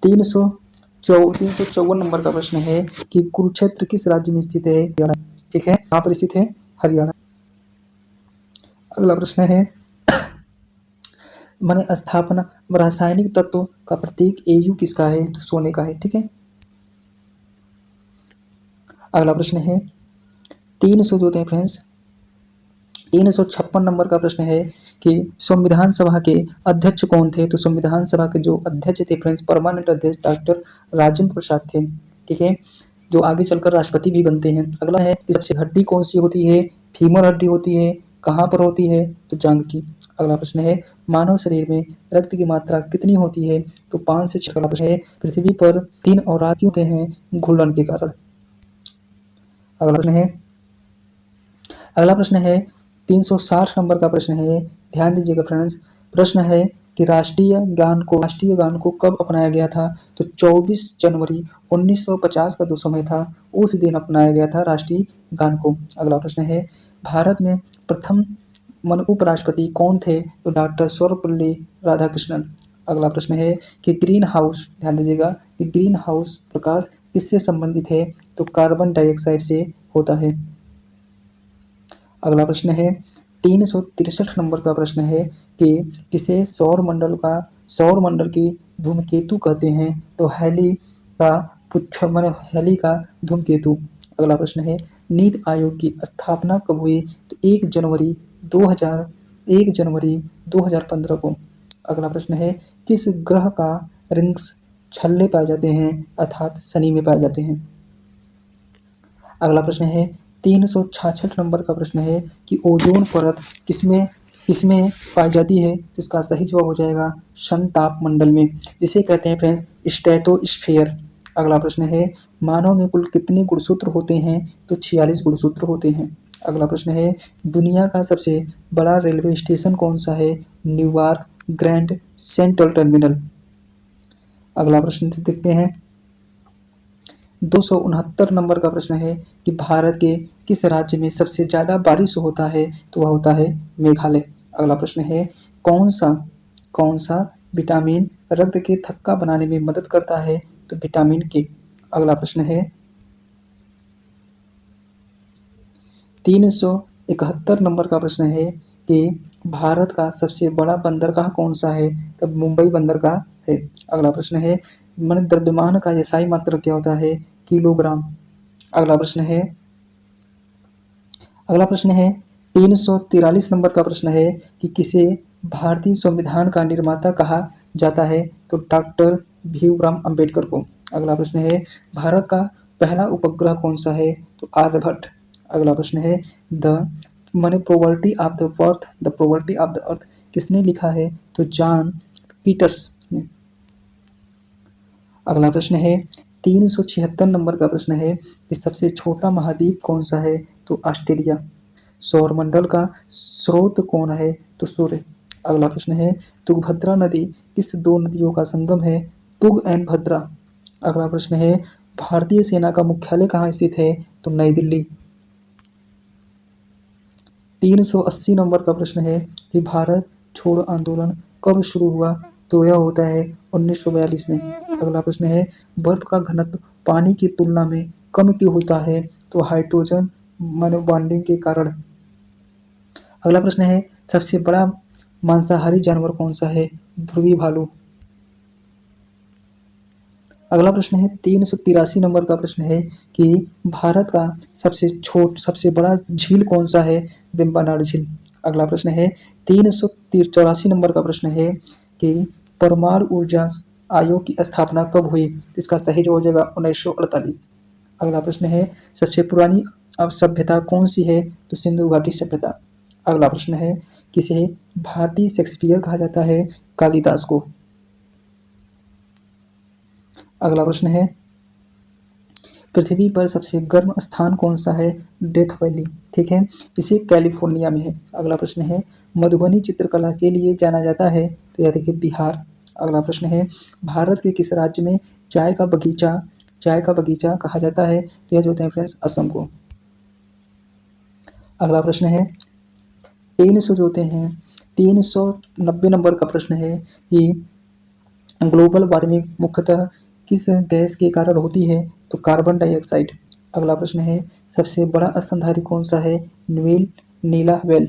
S1: 354 नंबर का प्रश्न है कि कुरुक्षेत्र किस राज्य में स्थित है? हरियाणा। ठीक है, कहाँ पर स्थित है? हरियाणा। अगला प्रश्न है माने स्थापना रासायनिक तत्व का प्रतीक एयू किसका है? तो सोने का है। ठीक है। अगला प्रश्न है 300 जो होते हैं फ्रेंड्स 356 नंबर का प्रश्न है कि संविधान सभा के अध्यक्ष कौन थे? तो संविधान सभा के जो अध्यक्ष थे फ्रेंड्स, परमानेंट अध्यक्ष डॉक्टर राजेंद्र प्रसाद थे। ठीक है, जो आगे चलकर राष्ट्रपति भी बनते हैं। अगला है कि सबसे हड्डी कौन सी होती है? फीमर हड्डी होती है। कहाँ पर होती है? तो जांघ की। अगला प्रश्न है मानव शरीर में रक्त की मात्रा कितनी होती है? तो 5 से 6। अगला प्रश्न है पृथ्वी पर दिन और रात क्यों होते हैं? घूर्णन के कारण। अगला प्रश्न है 360 नंबर का प्रश्न है, ध्यान दीजिएगा फ्रेंड्स। प्रश्न है कि राष्ट्रीय गान को कब अपनाया गया था? तो 24 जनवरी 1950 का जो समय था उस दिन अपनाया गया था राष्ट्रीय गान को। अगला प्रश्न है भारत में प्रथम उपराष्ट्रपति कौन थे? तो डॉक्टर सर्वपल्ली राधाकृष्णन। अगला प्रश्न है कि ग्रीन हाउस, ध्यान दीजिएगा कि ग्रीन हाउस प्रकाश किससे संबंधित है? तो कार्बन डाइऑक्साइड से होता है। अगला प्रश्न है 363 नंबर का प्रश्न है कि किसे सौर मंडल की धूमकेतु कहते हैं? तो हैली का पुच्छ माने हैली का धूमकेतु। अगला प्रश्न है नीति आयोग की स्थापना कब हुई? तो 1 जनवरी 2015 को। अगला प्रश्न है किस ग्रह का रिंग्स छल्ले पाए जाते हैं अर्थात शनि में पाए जाते हैं? अगला प्रश्न है 366 नंबर का प्रश्न है कि ओजोन परत किसमें पाई जाती है? तो इसका सही जवाब हो जाएगा समताप मंडल में, जिसे कहते हैं फ्रेंड्स स्ट्रेटोस्फीयर। अगला प्रश्न है मानव में कुल कितने गुणसूत्र होते हैं? तो 46 गुणसूत्र होते हैं। अगला प्रश्न है दुनिया का सबसे बड़ा रेलवे स्टेशन कौन सा है? New York grand central terminal. अगला प्रश्न से देखते हैं 269 नंबर का प्रश्न है कि भारत के किस राज्य में सबसे ज्यादा बारिश होता है? तो वह होता है मेघालय। अगला प्रश्न है कौन सा विटामिन रक्त के थक्का बनाने में मदद करता है? तो विटामिन के। अगला प्रश्न है 371 नंबर का प्रश्न है कि भारत का सबसे बड़ा बंदरगाह कौन सा है? तब मुंबई बंदरगाह है। अगला प्रश्न है मन द्रव्यमान का एसआई मात्रक क्या होता है? किलोग्राम। अगला प्रश्न है 343 नंबर का प्रश्न है कि किसे भारतीय संविधान का निर्माता कहा जाता है? तो डॉक्टर भीमराव अंबेडकर को। अगला प्रश्न है भारत का पहला उपग्रह कौन सा है? तो आर्यभट्ट। अगला प्रश्न है द प्रोबर्टी ऑफ द अर्थ किसने लिखा है? तो जॉन कीट्स ने। अगला प्रश्न है 376 नंबर का प्रश्न है कि सबसे छोटा महाद्वीप कौन सा है? तो ऑस्ट्रेलिया। सौरमंडल का स्रोत कौन है? तो सूर्य। अगला प्रश्न है तुंगभद्रा नदी किस दो नदियों का संगम है? तुंग एंड भद्रा। अगला प्रश्न है भारतीय सेना का मुख्यालय कहाँ स्थित है? तो नई दिल्ली। 380 नंबर का प्रश्न है कि भारत छोड़ो आंदोलन कब शुरू हुआ? तो यह होता है 1942 में। अगला प्रश्न है बर्फ का घनत्व पानी की तुलना में कम क्यों होता है? तो हाइड्रोजन बॉन्डिंग के कारण। अगला प्रश्न है सबसे बड़ा मांसाहारी जानवर कौन सा है? ध्रुवी भालू। अगला प्रश्न है 383 नंबर का प्रश्न है कि भारत का सबसे बड़ा झील कौन सा है? वेम्बनाड झील। अगला प्रश्न है 384 नंबर का प्रश्न है कि परमाणु ऊर्जा आयोग की स्थापना कब हुई? तो इसका सही जवाब हो जाएगा 1948। अगला प्रश्न है सबसे पुरानी सभ्यता कौन सी है? तो सिंधु घाटी सभ्यता। अगला प्रश्न है किसे भारतीय शेक्सपियर कहा जाता है? कालिदास को। अगला प्रश्न है पृथ्वी पर सबसे गर्म स्थान कौन सा है? Death valley. ठीक है, इसे कैलिफोर्निया में है। अगला प्रश्न है मधुबनी चित्रकला के लिए जाना जाता है? तो यह देखिए बिहार। अगला प्रश्न है भारत के किस राज्य में चाय का बगीचा कहा जाता है? तो यह जो होते हैं फ्रेंड्स असम को। अगला प्रश्न है 300 जो होते हैं 390 नंबर का प्रश्न है कि ग्लोबल वार्मिंग मुख्यतः किस गैस के कारण होती है? तो कार्बन डाइऑक्साइड। अगला प्रश्न है सबसे बड़ा स्तनधारी कौन सा है? नीला व्हेल।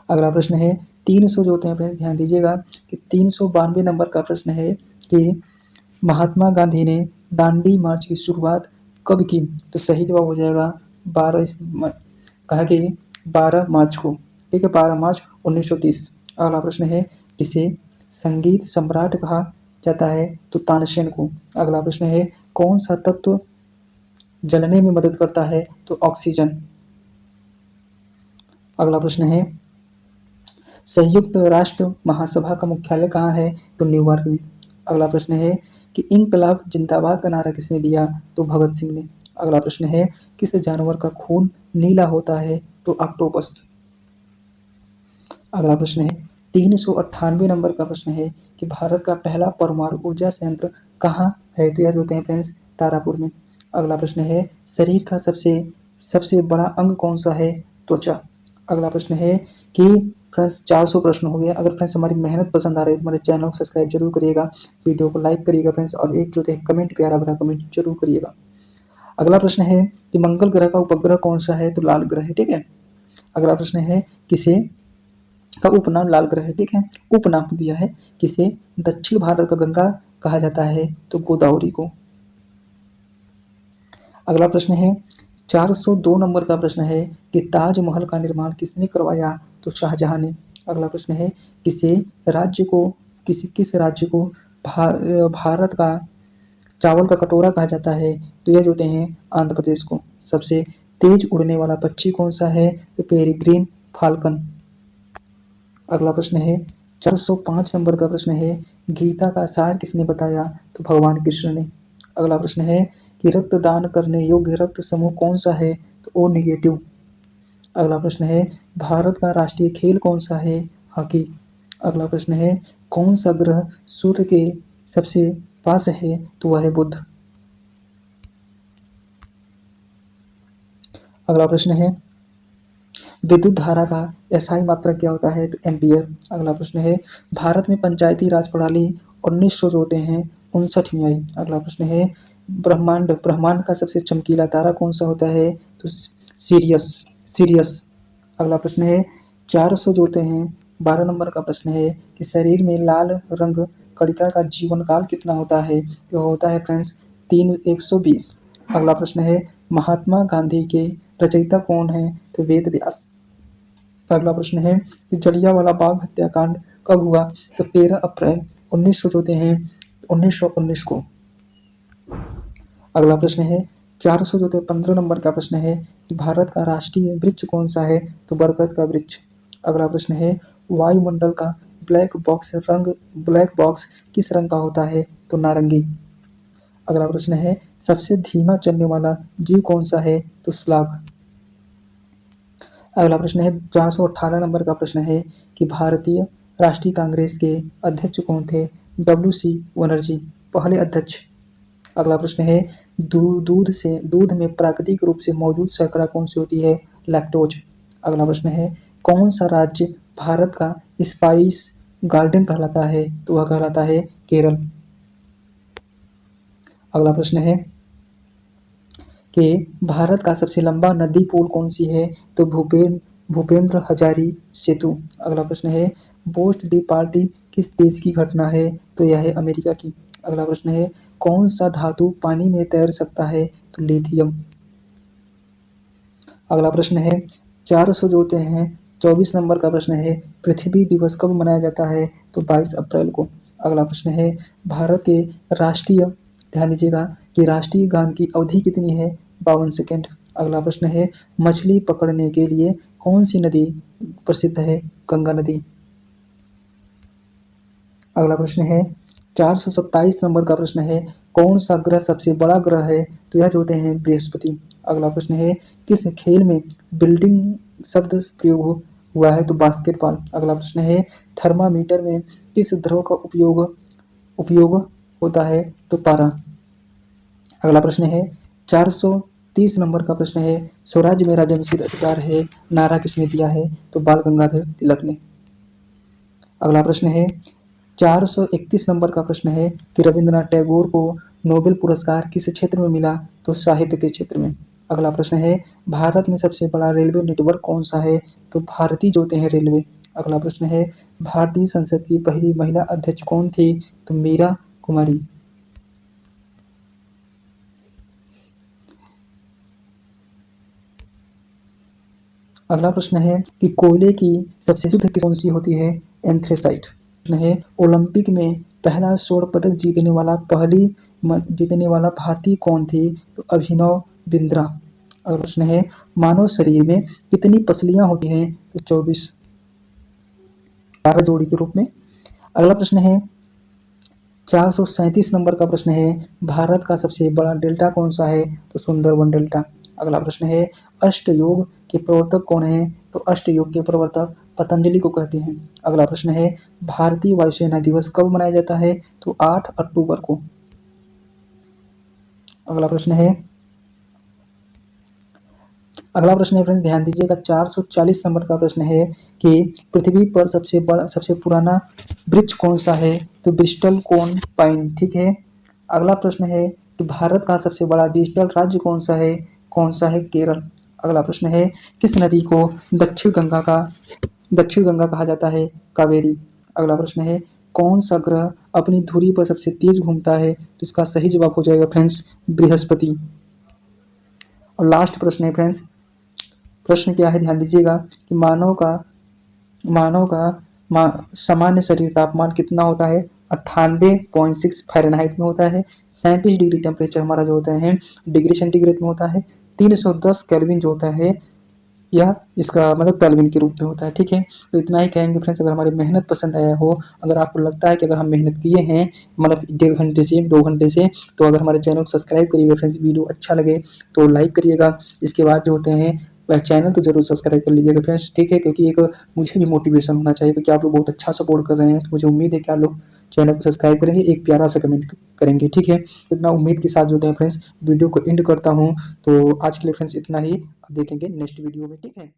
S1: अगला प्रश्न है 300 जो होते हैं फ्रेंड्स ध्यान दीजिएगा कि 392 नंबर का प्रश्न है कि महात्मा गांधी ने दांडी मार्च की शुरुआत कब की? तो सही जवाब हो जाएगा 12 मार्च को। ठीक है, 12 मार्च 1930। अगला प्रश्न है किसे संगीत सम्राट कहा जाता है? तो तानसेन को। अगला प्रश्न है कौन सा तत्व जलने में मदद करता है? तो ऑक्सीजन। अगला प्रश्न है संयुक्त राष्ट्र महासभा का मुख्यालय कहाँ है? तो न्यूयॉर्क में। अगला प्रश्न है कि इंकलाब जिंदाबाद का नारा किसने दिया? तो भगत सिंह ने। अगला प्रश्न है किस जानवर का खून नीला होता है? तो ऑक्टोपस। अगला प्रश्न है 398 नंबर का प्रश्न है कि भारत का पहला परमाणु ऊर्जा संयंत्र कहाँ है? तो यह जो होते हैं फ्रेंड्स तारापुर में। अगला प्रश्न है शरीर का सबसे बड़ा अंग कौन सा है? त्वचा। अगला प्रश्न है कि फ्रेंड्स 400 प्रश्न हो गया। अगर फ्रेंड्स हमारी मेहनत पसंद आ रही है तो हमारे चैनल को सब्सक्राइब जरूर करिएगा, वीडियो को लाइक करिएगा फ्रेंड्स, और एक जो है कमेंट प्यारा भरा कमेंट जरूर करिएगा। अगला प्रश्न है कि मंगल ग्रह का उपग्रह कौन सा है? तो लाल ग्रह है। ठीक है। अगला प्रश्न है किसे का उपनाम लाल ग्रह है। ठीक है, उपनाम दिया है। किसे दक्षिण भारत का गंगा कहा जाता है? तो गोदावरी को। अगला प्रश्न है 402 नंबर का प्रश्न है कि ताजमहल का निर्माण किसने करवाया? तो शाहजहां ने। अगला प्रश्न है किस राज्य को भारत का चावल का कटोरा कहा जाता है? तो यह जो होते हैं आंध्र प्रदेश को। सबसे तेज उड़ने वाला पक्षी कौन सा है? तो पेरिग्रीन फाल्कन। अगला प्रश्न है 405 नंबर का प्रश्न है गीता का सार किसने बताया? तो भगवान कृष्ण ने। अगला प्रश्न है कि रक्तदान करने योग्य रक्त समूह कौन सा है? तो ओ निगेटिव। अगला प्रश्न है भारत का राष्ट्रीय खेल कौन सा है? हॉकी। अगला प्रश्न है कौन सा ग्रह सूर्य के सबसे पास है? तो वह है बुध। अगला प्रश्न है विद्युत धारा का एसआई मात्रक क्या होता है? तो एम्पियर। अगला प्रश्न है भारत में पंचायती राज प्रणाली 1900 जो होते हैं 59 में आई। अगला प्रश्न है ब्रह्मांड का सबसे चमकीला तारा कौन सा होता है? तो सीरियस। अगला प्रश्न है 400 जो होते हैं 12 नंबर का प्रश्न है कि शरीर में लाल रंग कणिका का जीवन काल कितना होता है? तो होता है फ्रेंड्स 120। अगला प्रश्न है महात्मा गांधी के रचयिता कौन है? तो वेद व्यास। अगला प्रश्न है कि जलियांवाला बाग हत्याकांड कब हुआ? तो 13 अप्रैल 1900 जो होते हैं 1919 को। अगला प्रश्न है 400 जो होते हैं 15 नंबर का प्रश्न है कि भारत का राष्ट्रीय वृक्ष कौन सा है? तो बरगद का वृक्ष। अगला प्रश्न है वायुमंडल का ब्लैक बॉक्स किस रंग का होता है? तो नारंगी। अगला प्रश्न है सबसे धीमा चलने वाला जीव कौन सा है? तो स्लाग। अगला प्रश्न है 418 नंबर का प्रश्न है कि भारतीय राष्ट्रीय कांग्रेस के अध्यक्ष कौन थे? WC बनर्जी पहले अध्यक्ष। अगला प्रश्न है दूध में प्राकृतिक रूप से मौजूद शर्करा कौन सी होती है? लैक्टोज। अगला प्रश्न है कौन सा राज्य भारत का स्पाइस गार्डन कहलाता है तो वह कहलाता है केरल। अगला प्रश्न है कि भारत का सबसे लंबा नदी पुल कौन सी है? तो भूपेंद्र हजारी सेतु। अगला प्रश्न है बोस्ट दी पार्टी किस देश की घटना है? तो यह है अमेरिका की। अगला प्रश्न है कौन सा धातु पानी में तैर सकता है? तो लिथियम। अगला प्रश्न है 400 जोड़ते हैं 24 नंबर का प्रश्न है पृथ्वी दिवस कब मनाया जाता है? तो 22 अप्रैल को। अगला प्रश्न है भारत के राष्ट्रीय, ध्यान दीजिएगा कि राष्ट्रीय गान की अवधि कितनी है? 52 सेकेंड। अगला प्रश्न है मछली पकड़ने के लिए कौन सी नदी प्रसिद्ध है? गंगा नदी। अगला प्रश्न है 427 नंबर का प्रश्न है कौन सा ग्रह सबसे बड़ा ग्रह है? तो यह जो होते हैं बृहस्पति। अगला प्रश्न है किस खेल में बिल्डिंग शब्द प्रयोग हुआ है? तो बास्केटबॉल। अगला प्रश्न है थर्मामीटर में किस द्रव का उपयोग होता है? तो पारा। अगला प्रश्न है 430 नंबर का प्रश्न है स्वराज मेरा जन्मसिद्ध अधिकार है नारा किसने दिया है? तो बाल गंगाधर तिलक ने। अगला प्रश्न है 431 नंबर का प्रश्न है कि रविंद्रनाथ टैगोर को नोबेल पुरस्कार किस क्षेत्र में मिला? तो साहित्य के क्षेत्र में। अगला प्रश्न है भारत में सबसे बड़ा रेलवे नेटवर्क कौन सा है? तो भारतीय जो होते हैं रेलवे। अगला प्रश्न है भारतीय संसद की पहली महिला अध्यक्ष कौन थी? तो मीरा कुमारी। अगला प्रश्न है कि कोयले की सबसे शुद्ध कौन सी होती है? एंथ्रेसाइट। प्रश्न है ओलंपिक में पहला स्वर्ण पदक जीतने वाला भारतीय कौन थी? तो अभिनव बिंद्रा। अगला प्रश्न है मानव शरीर में कितनी पसलियां होती हैं? तो 24, 12 जोड़ी के रूप में। अगला प्रश्न है 437 नंबर का प्रश्न है भारत का सबसे बड़ा डेल्टा कौन सा है? तो सुंदरबन डेल्टा। अगला प्रश्न है अष्ट योग के प्रवर्तक कौन है? तो अष्ट योग के प्रवर्तक पतंजलि को कहते हैं। अगला प्रश्न है भारतीय वायुसेना दिवस कब मनाया जाता है? तो 8 अक्टूबर को। अगला प्रश्न है फ्रेंड्स ध्यान दीजिएगा 440 नंबर का प्रश्न है कि पृथ्वी पर सबसे पुराना वृक्ष कौन सा है? तो ब्रिस्टल कौन पाइन। ठीक है। अगला प्रश्न है कि भारत का सबसे बड़ा डिजिटल राज्य कौन सा है? केरल। अगला प्रश्न है किस नदी को दक्षिण गंगा कहा जाता है? कावेरी। अगला प्रश्न है कौन सा ग्रह अपनी धुरी पर सबसे तेज घूमता है? तो इसका सही जवाब हो जाएगा फ्रेंड्स बृहस्पति। और लास्ट प्रश्न है फ्रेंड्स, प्रश्न क्या है ध्यान दीजिएगा कि मानव का सामान्य शरीर तापमान कितना होता है? 98.6 फ़ारेनहाइट में होता है। 37 डिग्री टेम्परेचर हमारा जो होता है डिग्री सेंटीग्रेड में होता है। 310 केल्विन जो होता है यह इसका मतलब केल्विन के रूप में होता है। ठीक है, तो इतना ही कहेंगे फ्रेंड्स। अगर हमारी मेहनत पसंद आया हो, अगर आपको लगता है कि अगर हम मेहनत किए हैं मतलब 1.5 घंटे से 2 घंटे से, तो अगर हमारे चैनल को सब्सक्राइब करिएगा फ्रेंड्स। वीडियो अच्छा लगे तो लाइक करिएगा। इसके बाद जो होते हैं वह चैनल तो जरूर सब्सक्राइब कर लीजिएगा फ्रेंड्स। ठीक है, क्योंकि एक मुझे भी मोटिवेशन होना चाहिए क्योंकि आप लोग बहुत अच्छा सपोर्ट कर रहे हैं। तो मुझे उम्मीद है कि आप लोग चैनल को सब्सक्राइब करेंगे, एक प्यारा सा कमेंट करेंगे। ठीक है, इतना उम्मीद के साथ जो होते हैं फ्रेंड्स वीडियो को एंड करता हूँ। तो आज के लिए फ्रेंड्स इतना ही, देखेंगे नेक्स्ट वीडियो में। ठीक है।